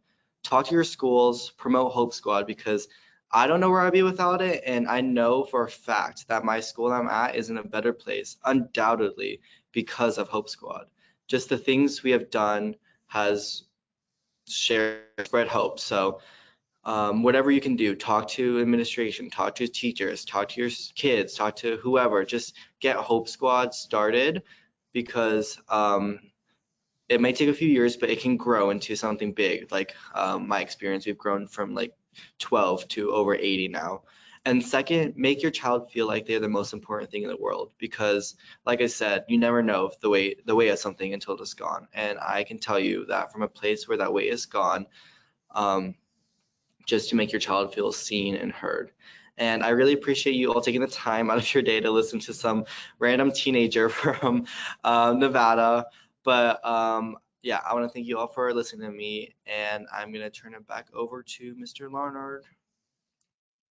Talk to your schools, promote Hope Squad, because I don't know where I'd be without it, and I know for a fact that my school I'm at is in a better place, undoubtedly, because of Hope Squad. Just the things we have done has spread hope. So whatever you can do, talk to administration, talk to teachers, talk to your kids, talk to whoever, just get Hope Squad started, because it may take a few years, but it can grow into something big. Like my experience, we've grown from like 12 to over 80 now. And second, make your child feel like they're the most important thing in the world, because like I said, you never know if the way of something until it's gone. And I can tell you that from a place where that way is gone, just to make your child feel seen and heard. And I really appreciate you all taking the time out of your day to listen to some random teenager from Nevada. But yeah, I want to thank you all for listening to me, and I'm going to turn it back over to Mr. Larnard.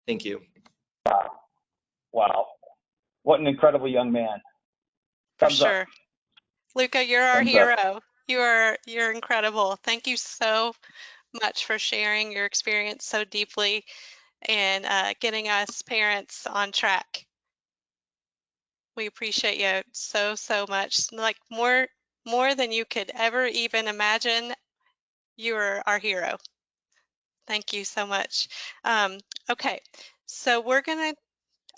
Thank you. Wow. What an incredible young man. For Thumbs up. sure. Luca, you're our Thumbs up. hero. You're incredible. Thank you so much for sharing your experience so deeply and getting us parents on track. We appreciate you so, so much. Like more than you could ever even imagine. You are our hero. Thank you so much. Okay, so we're gonna,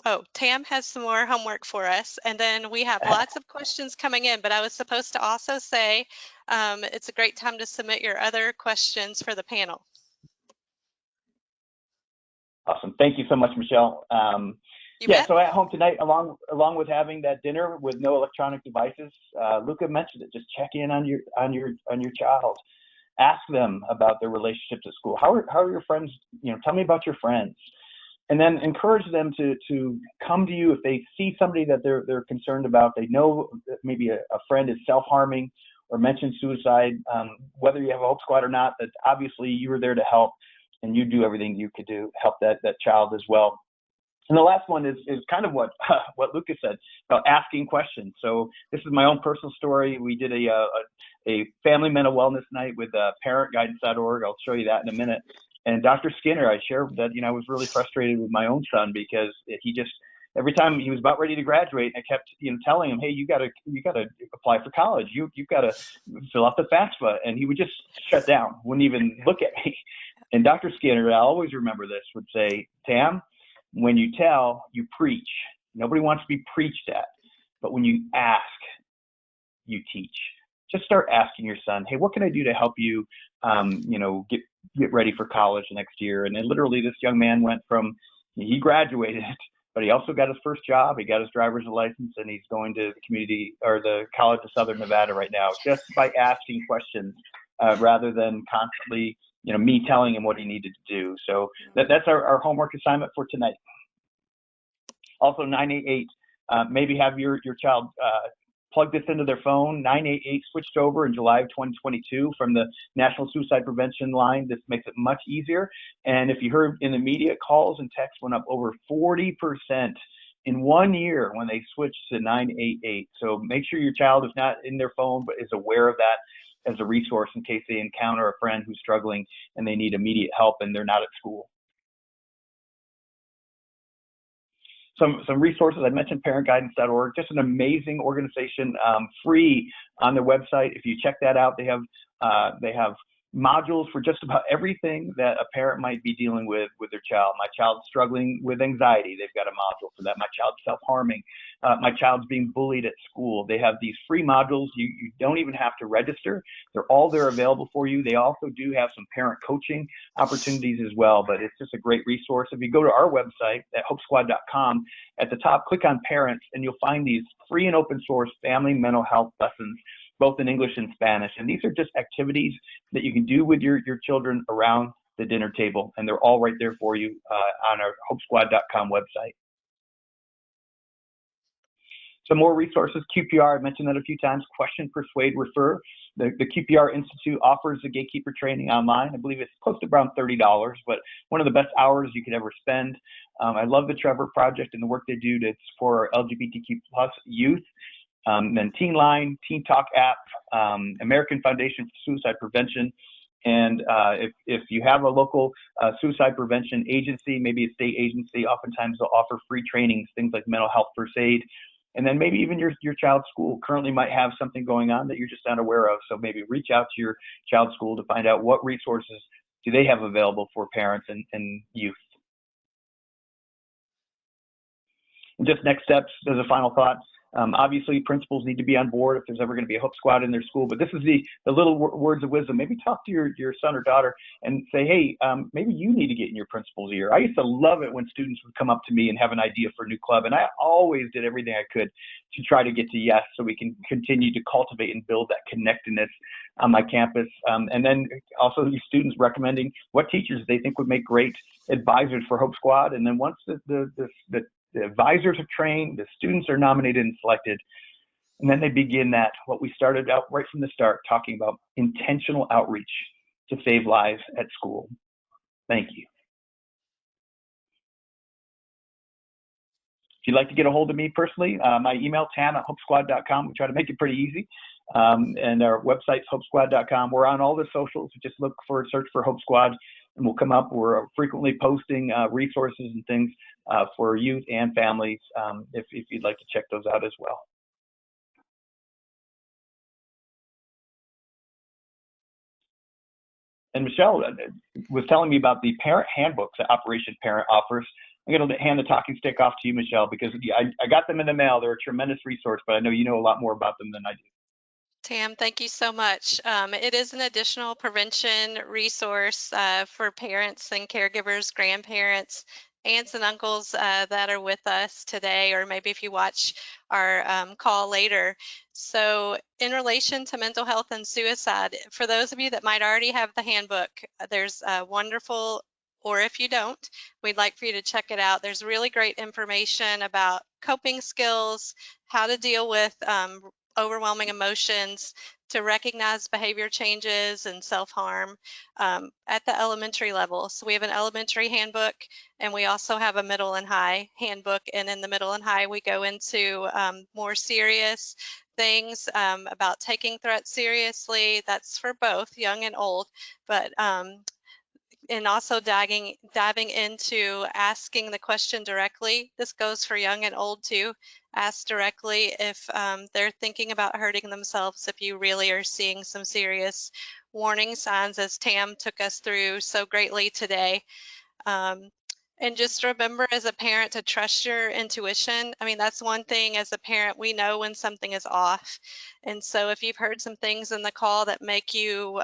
oh, Tam has some more homework for us, and then we have lots of questions coming in, but I was supposed to also say it's a great time to submit your other questions for the panel. Awesome. Thank you so much, Michelle. Yeah, so at home tonight, along with having that dinner with no electronic devices, Luca mentioned it. Just check in on your child. Ask them about their relationships at school. How are your friends? Tell me about your friends, and then encourage them to come to you if they see somebody that they're concerned about. They know that maybe a friend is self-harming or mentioned suicide. Whether you have a Hope Squad or not, that obviously you were there to help, and you do everything you could do help that child as well. And the last one is kind of what Lucas said about asking questions. So this is my own personal story. We did a family mental wellness night with parentguidance.org. I'll show you that in a minute. And Dr. Skinner, I shared that I was really frustrated with my own son because he just every time he was about ready to graduate, I kept telling him, hey, you got to apply for college. You've got to fill out the FAFSA, and he would just shut down, wouldn't even look at me. And Dr. Skinner, I always remember this, would say, Tam, when you tell, you preach. Nobody wants to be preached at. But when you ask, you teach. Just start asking your son, hey, what can I do to help you, get ready for college next year? And then literally this young man went from, he graduated, but he also got his first job. He got his driver's license, and he's going to the community or the College of Southern Nevada right now, just by asking questions rather than constantly me telling him what he needed to do. So that's our homework assignment for tonight. Also, 988, maybe have your child plug this into their phone. 988 switched over in July of 2022 from the National Suicide Prevention line. This makes it much easier. And if you heard in the media, calls and texts went up over 40% in 1 year when they switched to 988. So make sure your child is not in their phone, but is aware of that as a resource in case they encounter a friend who's struggling and they need immediate help and they're not at school. Some resources, I mentioned parentguidance.org, just an amazing organization, free on their website. If you check that out, they have modules for just about everything that a parent might be dealing with their child. My child's struggling with anxiety. They've got a module for that. My child's self-harming. My child's being bullied at school. They have these free modules. You don't even have to register. They're all there available for you. They also do have some parent coaching opportunities as well, but it's just a great resource. If you go to our website at hopesquad.com, at the top, click on parents, and you'll find these free and open source family mental health lessons, both in English and Spanish. And these are just activities that you can do with your children around the dinner table. And they're all right there for you on our hopesquad.com website. Some more resources, QPR, I mentioned that a few times, question, persuade, refer. The QPR Institute offers the gatekeeper training online. I believe it's close to around $30, but one of the best hours you could ever spend. I love the Trevor Project and the work they do to support our LGBTQ+ youth. Then Teen Line, Teen Talk app, American Foundation for Suicide Prevention. And if you have a local suicide prevention agency, maybe a state agency, oftentimes they'll offer free trainings, things like mental health first aid. And then maybe even your child's school currently might have something going on that you're just not aware of. So maybe reach out to your child's school to find out what resources do they have available for parents and youth. And just next steps as a final thought. Obviously, principals need to be on board if there's ever going to be a Hope Squad in their school. But this is the little words of wisdom. Maybe talk to your son or daughter and say, hey, maybe you need to get in your principal's ear. I used to love it when students would come up to me and have an idea for a new club. And I always did everything I could to try to get to yes so we can continue to cultivate and build that connectedness on my campus. And then also these students recommending what teachers they think would make great advisors for Hope Squad. And then once the advisors are trained, the students are nominated and selected, and then they begin what we started out right from the start, talking about intentional outreach to save lives at school. Thank you. If you'd like to get a hold of me personally, my email, tam@hopesquad.com. We try to make it pretty easy. And our website's hopesquad.com. We're on all the socials. Just search for Hope Squad, and we'll come up. We're frequently posting resources and things for youth and families if you'd like to check those out as well. And Michelle was telling me about the parent handbooks that Operation Parent offers. I'm going to hand the talking stick off to you, Michelle, because I got them in the mail. They're a tremendous resource, but I know you know a lot more about them than I do. Tam, thank you so much. It is an additional prevention resource for parents and caregivers, grandparents, aunts and uncles that are with us today, or maybe if you watch our call later. So in relation to mental health and suicide, for those of you that might already have the handbook, there's a wonderful, or if you don't, we'd like for you to check it out. There's really great information about coping skills, how to deal with overwhelming emotions, to recognize behavior changes and self-harm at the elementary level. So we have an elementary handbook, and we also have a middle and high handbook. And in the middle and high, we go into more serious things about taking threats seriously. That's for both young and old, but and also diving into asking the question directly. This goes for young and old too. Ask directly if they're thinking about hurting themselves, if you really are seeing some serious warning signs, as Tam took us through so greatly today. And just remember as a parent to trust your intuition. I mean, that's one thing as a parent, we know when something is off. And so if you've heard some things in the call that make you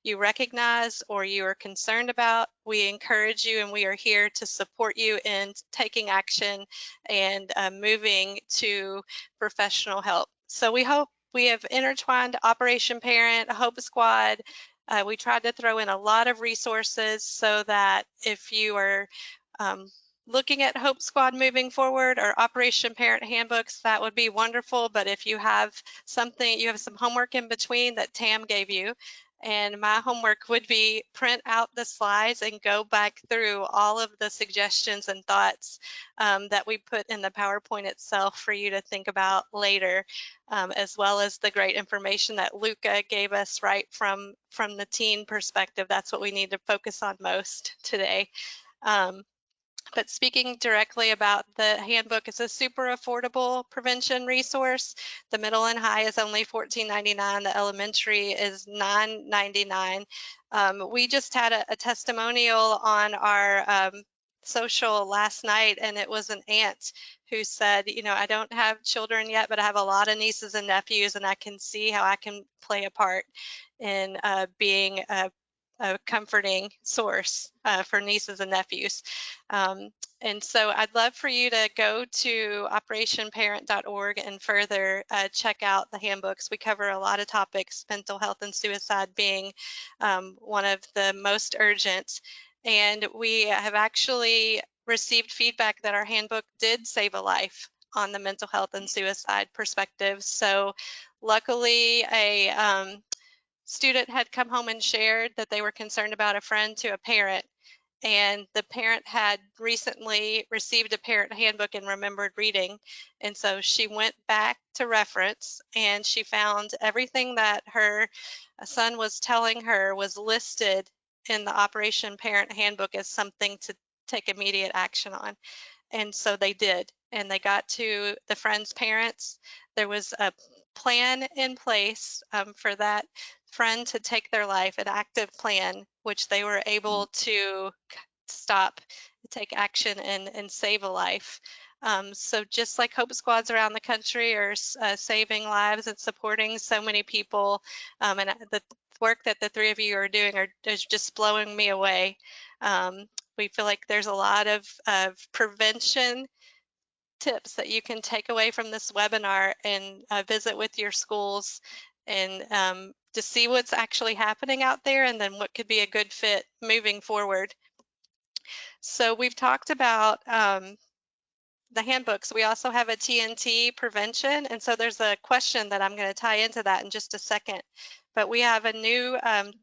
you recognize or you are concerned about, we encourage you and we are here to support you in taking action and moving to professional help. So we hope we have intertwined Operation Parent, Hope Squad. We tried to throw in a lot of resources so that if you are looking at Hope Squad moving forward or Operation Parent handbooks, that would be wonderful. But if you have something, you have some homework in between that Tam gave you, and my homework would be print out the slides and go back through all of the suggestions and thoughts that we put in the PowerPoint itself for you to think about later, as well as the great information that Luca gave us right from the teen perspective. That's what we need to focus on most today. But speaking directly about the handbook, it's a super affordable prevention resource. The middle and high is only $14.99. The elementary is $9.99. We just had a testimonial on our social last night, and it was an aunt who said, you know, I don't have children yet, but I have a lot of nieces and nephews, and I can see how I can play a part in being a comforting source for nieces and nephews. And so I'd love for you to go to operationparent.org and further check out the handbooks. We cover a lot of topics, mental health and suicide being one of the most urgent. And we have actually received feedback that our handbook did save a life on the mental health and suicide perspective. So luckily, a student had come home and shared that they were concerned about a friend to a parent, and the parent had recently received a parent handbook and remembered reading. And so she went back to reference and she found everything that her son was telling her was listed in the Operation Parent handbook as something to take immediate action on. And so they did, and they got to the friend's parents. There was a plan in place for that friend to take their life, an active plan, which they were able to stop, take action, and save a life. So just like Hope Squads around the country are saving lives and supporting so many people, and the work that the three of you are doing is just blowing me away. We feel like there's a lot of prevention tips that you can take away from this webinar and visit with your schools and to see what's actually happening out there and then what could be a good fit moving forward. So we've talked about the handbooks. We also have a TNT prevention, and so there's a question that I'm going to tie into that in just a second. But we have a new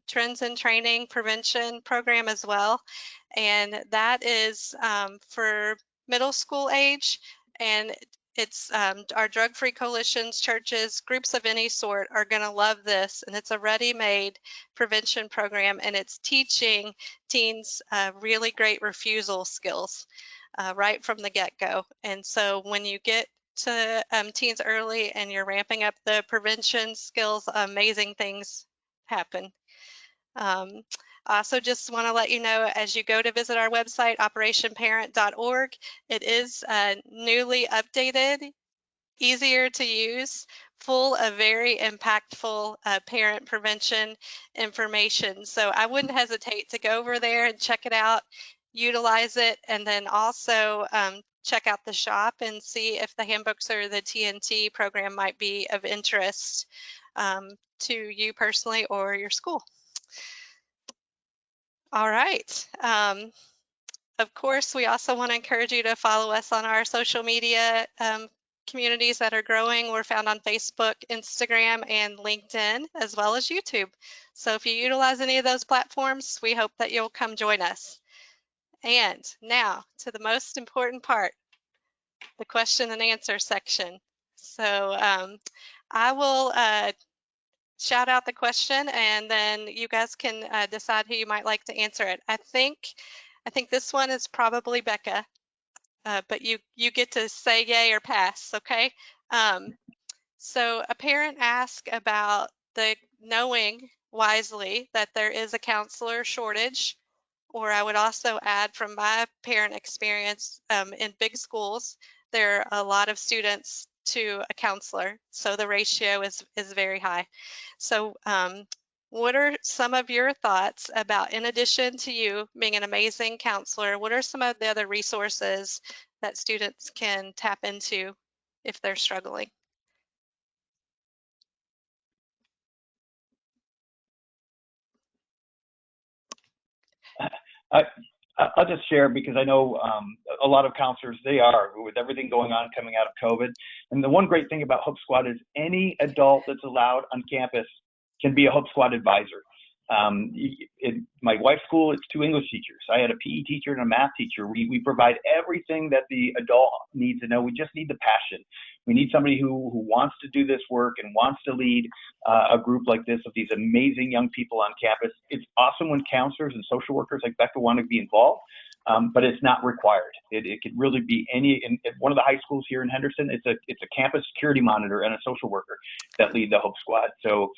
trends and training prevention program as well, and that is for middle school age, and it's our drug-free coalitions, churches, groups of any sort are going to love this. And it's a ready-made prevention program, and it's teaching teens really great refusal skills right from the get-go. And so when you get to teens early and you're ramping up the prevention skills, amazing things happen. I also just want to let you know, as you go to visit our website, operationparent.org, it is newly updated, easier to use, full of very impactful parent prevention information. So I wouldn't hesitate to go over there and check it out, utilize it, and then also check out the shop and see if the handbooks or the TNT program might be of interest to you personally or your school. All right. Of course, we also want to encourage you to follow us on our social media communities that are growing. We're found on Facebook, Instagram, and LinkedIn, as well as YouTube. So if you utilize any of those platforms, we hope that you'll come join us. And now to the most important part, the question and answer section. So I will shout out the question, and then you guys can decide who you might like to answer it. I think this one is probably Becca, but you get to say yay or pass, okay? So a parent asked about the knowing wisely that there is a counselor shortage, or I would also add from my parent experience in big schools, there are a lot of students to a counselor, so the ratio is very high. So what are some of your thoughts about, in addition to you being an amazing counselor, what are some of the other resources that students can tap into if they're struggling? I'll just share, because I know a lot of counselors, they are, with everything going on coming out of COVID. And the one great thing about Hope Squad is any adult that's allowed on campus can be a Hope Squad advisor. In my wife's school, it's 2 English teachers. I had a PE teacher and a math teacher. We provide everything that the adult needs to know. We just need the passion. We need somebody who wants to do this work and wants to lead a group like this of these amazing young people on campus. It's awesome when counselors and social workers like Becca want to be involved, but it's not required. It could really be any. In one of the high schools here in Henderson, it's a campus security monitor and a social worker that lead the Hope Squad. So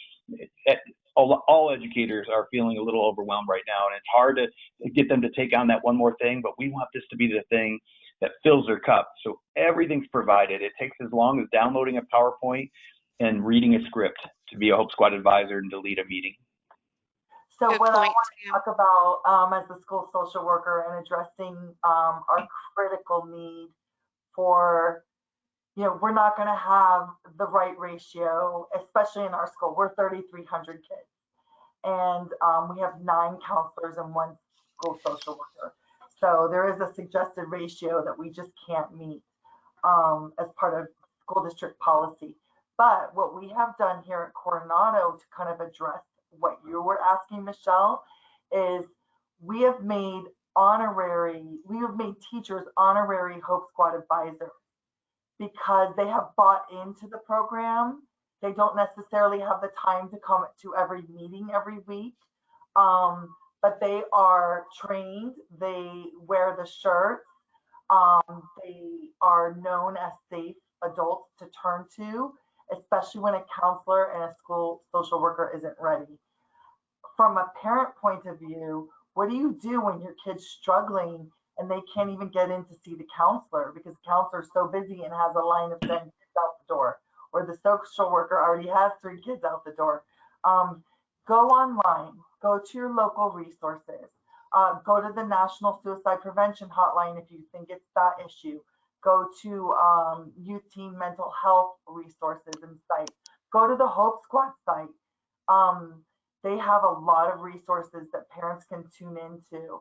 all educators are feeling a little overwhelmed right now, and it's hard to get them to take on that one more thing, but we want this to be the thing that fills their cup. So everything's provided. It takes as long as downloading a PowerPoint and reading a script to be a Hope Squad advisor and to lead a meeting. So what I want to talk about as a school social worker and addressing our critical need for, we're not going to have the right ratio, especially in our school. We're 3,300 kids, and we have 9 counselors and 1 school social worker. So there is a suggested ratio that we just can't meet as part of school district policy. But what we have done here at Coronado to kind of address what you were asking, Michelle, is we have made teachers honorary Hope Squad advisors, because they have bought into the program. They don't necessarily have the time to come to every meeting every week, but they are trained. They wear the shirts. They are known as safe adults to turn to, especially when a counselor and a school social worker isn't ready. From a parent point of view, what do you do when your kid's struggling and they can't even get in to see the counselor because the counselor's so busy and has a line of 10 kids out the door, or the social worker already has 3 kids out the door? Go online, go to your local resources, go to the National Suicide Prevention Hotline if you think it's that issue. Go to Youth Teen Mental Health resources and sites. Go to the Hope Squad site. They have a lot of resources that parents can tune into.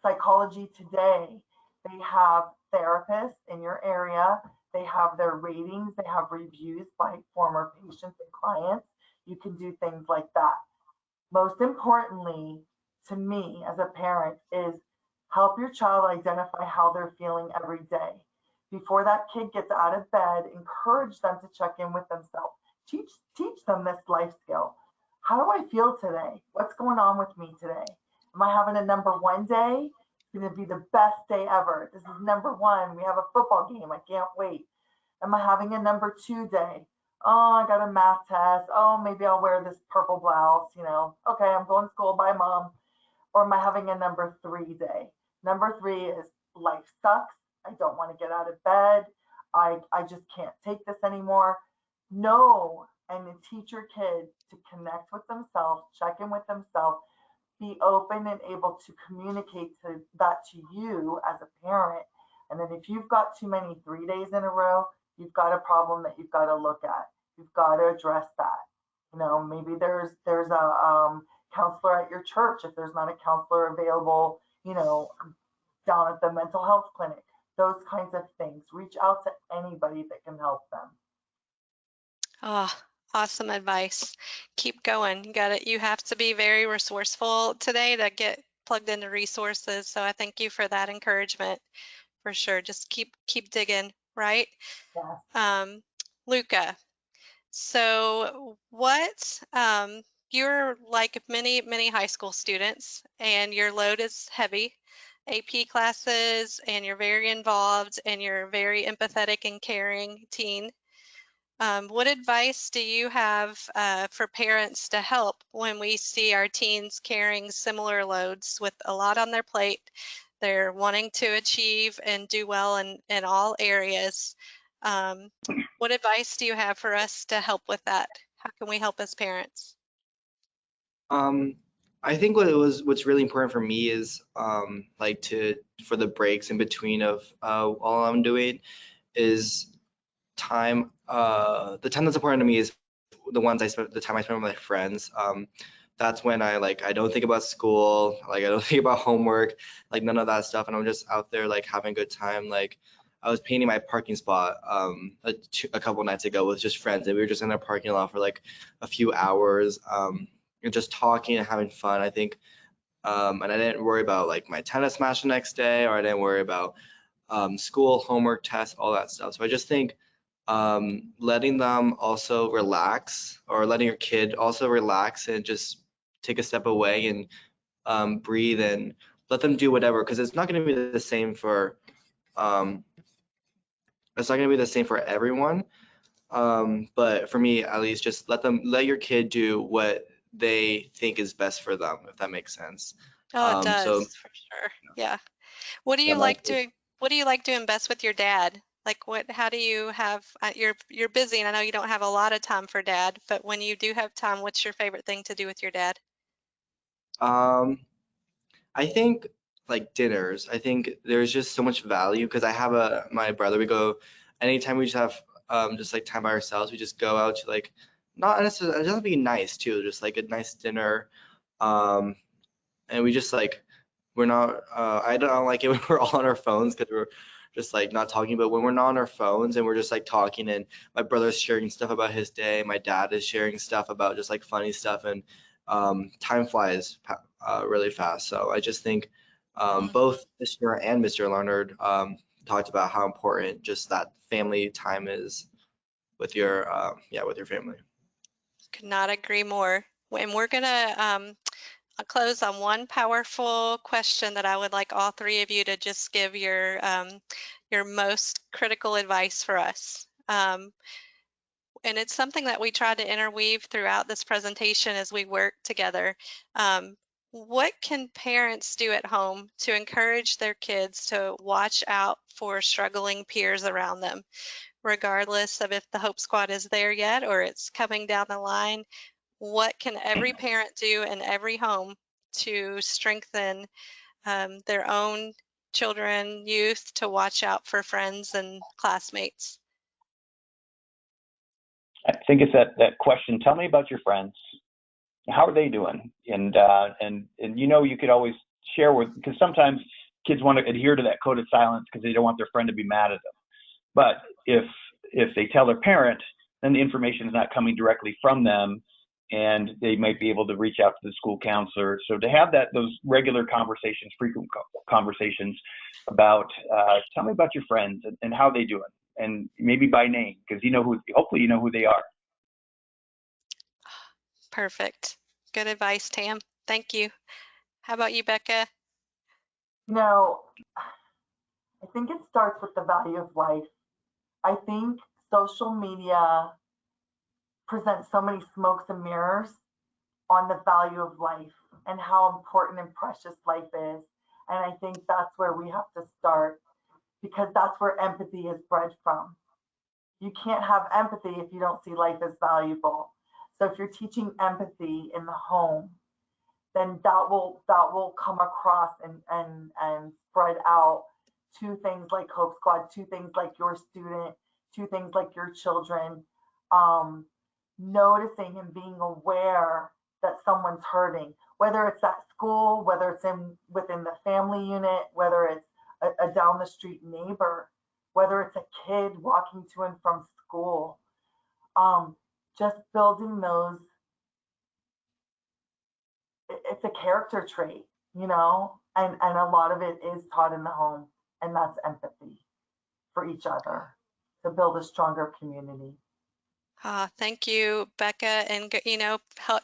Psychology Today, they have therapists in your area. They have their ratings. They have reviews by former patients and clients. You can do things like that. Most importantly, to me as a parent, is help your child identify how they're feeling every day. Before that kid gets out of bed, encourage them to check in with themselves. Teach them this life skill. How do I feel today? What's going on with me today? Am I having a number one day? It's going to be the best day ever. This is number one. We have a football game. I can't wait. Am I having a number two day? Oh, I got a math test. Oh, maybe I'll wear this purple blouse, Okay, I'm going to school. Bye, Mom. Or am I having a number three day? Number three is life sucks. I don't want to get out of bed. I just can't take this anymore. No, and then teach your kid to connect with themselves, check in with themselves, be open and able to communicate that to you as a parent. And then if you've got too many 3 days in a row, you've got a problem that you've got to look at. You've got to address that. Maybe there's a counselor at your church if there's not a counselor available, down at the mental health clinic. Those kinds of things. Reach out to anybody that can help them. Oh, awesome advice. Keep going. You have to be very resourceful today to get plugged into resources. So I thank you for that encouragement for sure. Just keep digging, right? Yeah. Luca, so you're like many high school students and your load is heavy, AP classes, and you're very involved and you're very empathetic and caring teen. What advice do you have for parents to help when we see our teens carrying similar loads with a lot on their plate? They're wanting to achieve and do well in all areas. What advice do you have for us to help with that? How can we help as parents? I think what's really important for me is for the breaks in between of all I'm doing is time. The time that's important to me is the time I spend with my friends. That's when I don't think about school, I don't think about homework, none of that stuff, and I'm just out there having a good time. I was painting my parking spot a couple nights ago with just friends, and we were just in the parking lot for a few hours, and just talking and having fun. I think, and I didn't worry about my tennis match the next day, or I didn't worry about school, homework, tests, all that stuff. So I just think letting them also relax, or letting your kid also relax and just take a step away and breathe and let them do whatever, because it's not going to be the same for everyone, but for me at least, just let your kid do what they think is best for them, if that makes sense. Oh, it does, for sure. Yeah. What do you like doing best with your dad? How do you have, you're busy and I know you don't have a lot of time for dad, but when you do have time, what's your favorite thing to do with your dad? I think dinners. I think there's just so much value, because I have my brother, we go anytime we just have time by ourselves, we just go out to not necessarily, it doesn't be nice too, just a nice dinner, and we just we're not I don't like it when we're all on our phones, because we're just not talking, but when we're not on our phones and we're just talking, and my brother's sharing stuff about his day, my dad is sharing stuff about just funny stuff, and time flies really fast. So I just think both Mr. and Mr. Leonard talked about how important just that family time is with your family. Could not agree more. And we're gonna close on one powerful question that I would like all three of you to just give your most critical advice for us. And it's something that we try to interweave throughout this presentation as we work together. What can parents do at home to encourage their kids to watch out for struggling peers around them, regardless of if the Hope Squad is there yet or it's coming down the line? What can every parent do in every home to strengthen their own children, youth, to watch out for friends and classmates? I think it's that question. Tell me about your friends. How are they doing? And you could always share because sometimes kids want to adhere to that code of silence because they don't want their friend to be mad at them. But if they tell their parent, then the information is not coming directly from them, and they might be able to reach out to the school counselor. So to have those regular conversations, frequent conversations about, tell me about your friends and how they doing, and maybe by name, because hopefully you know who they are. Perfect. Good advice, Tam. Thank you. How about you, Becca? I think it starts with the value of life. I think social media presents so many smokes and mirrors on the value of life and how important and precious life is. And I think that's where we have to start, because that's where empathy is bred from. You can't have empathy if you don't see life as valuable. So if you're teaching empathy in the home, then that will come across and spread out to things like Hope Squad, to things like your student, to things like your children. Noticing and being aware that someone's hurting, whether it's at school, whether it's within the family unit, whether it's a down the street neighbor, whether it's a kid walking to and from school. Just building those, it's a character trait, and a lot of it is taught in the home, and that's empathy for each other to build a stronger community. Thank you, Becca. And,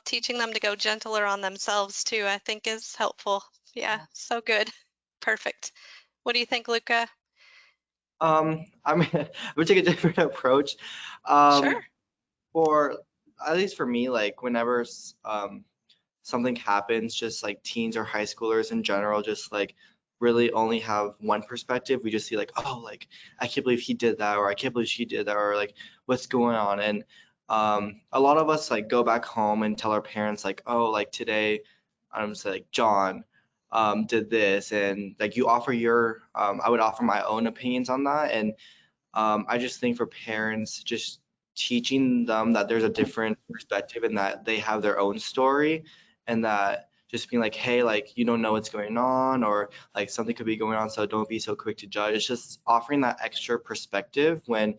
teaching them to go gentler on themselves too, I think is helpful. Yeah, so good. Perfect. What do you think, Luca? I'm gonna take a different approach. Sure. At least for me, like whenever something happens, just like teens or high schoolers in general, just like really only have one perspective. We just see like, oh, like I can't believe he did that, or I can't believe she did that, or like what's going on. And a lot of us like go back home and tell our parents like, oh, like today, I'm say like John did this, and like you offer your, I would offer my own opinions on that. And I just think for parents, just teaching them that there's a different perspective and that they have their own story, and that just being like, hey, like you don't know what's going on, or like something could be going on, so don't be so quick to judge. It's just offering that extra perspective when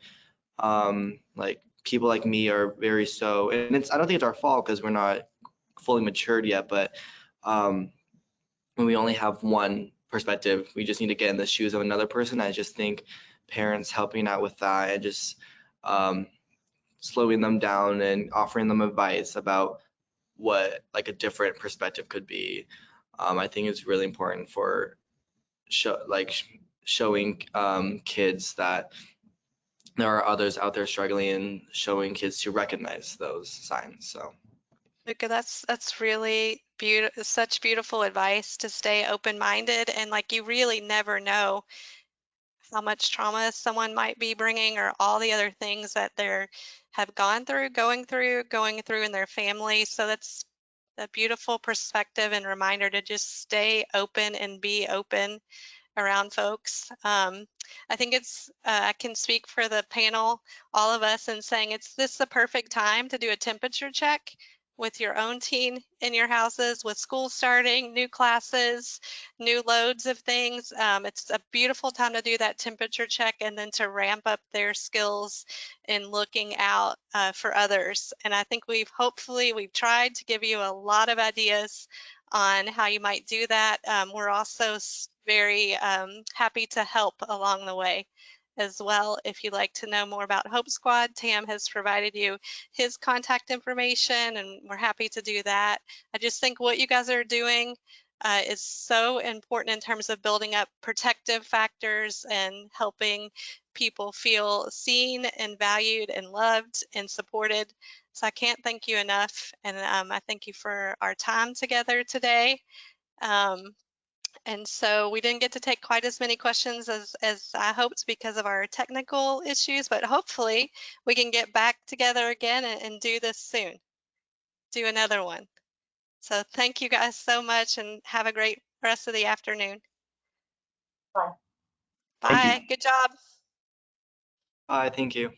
like people like me are very so, and I don't think it's our fault because we're not fully matured yet, but when we only have one perspective, we just need to get in the shoes of another person. I just think parents helping out with that and just slowing them down and offering them advice about what like a different perspective could be, I think is really important for showing kids that there are others out there struggling, and showing kids to recognize those signs. So Luca, that's really beautiful, such beautiful advice to stay open-minded, and like you really never know how much trauma someone might be bringing, or all the other things that they're have gone through, going through in their family. So that's a beautiful perspective and reminder to just stay open and be open around folks. I think I can speak for the panel, all of us, in saying it's the perfect time to do a temperature check with your own teen in your houses, with school starting, new classes, new loads of things. It's a beautiful time to do that temperature check, and then to ramp up their skills in looking out for others. And I think we've tried to give you a lot of ideas on how you might do that. We're also very happy to help along the way as well. If you'd like to know more about Hope Squad, Tam has provided you his contact information, and we're happy to do that. I just think what you guys are doing is so important in terms of building up protective factors and helping people feel seen and valued and loved and supported. So I can't thank you enough, and I thank you for our time together today. And so we didn't get to take quite as many questions as I hoped because of our technical issues, but hopefully we can get back together again and do this soon, do another one. So thank you guys so much, and have a great rest of the afternoon. Bye. Bye. Good job. thank you.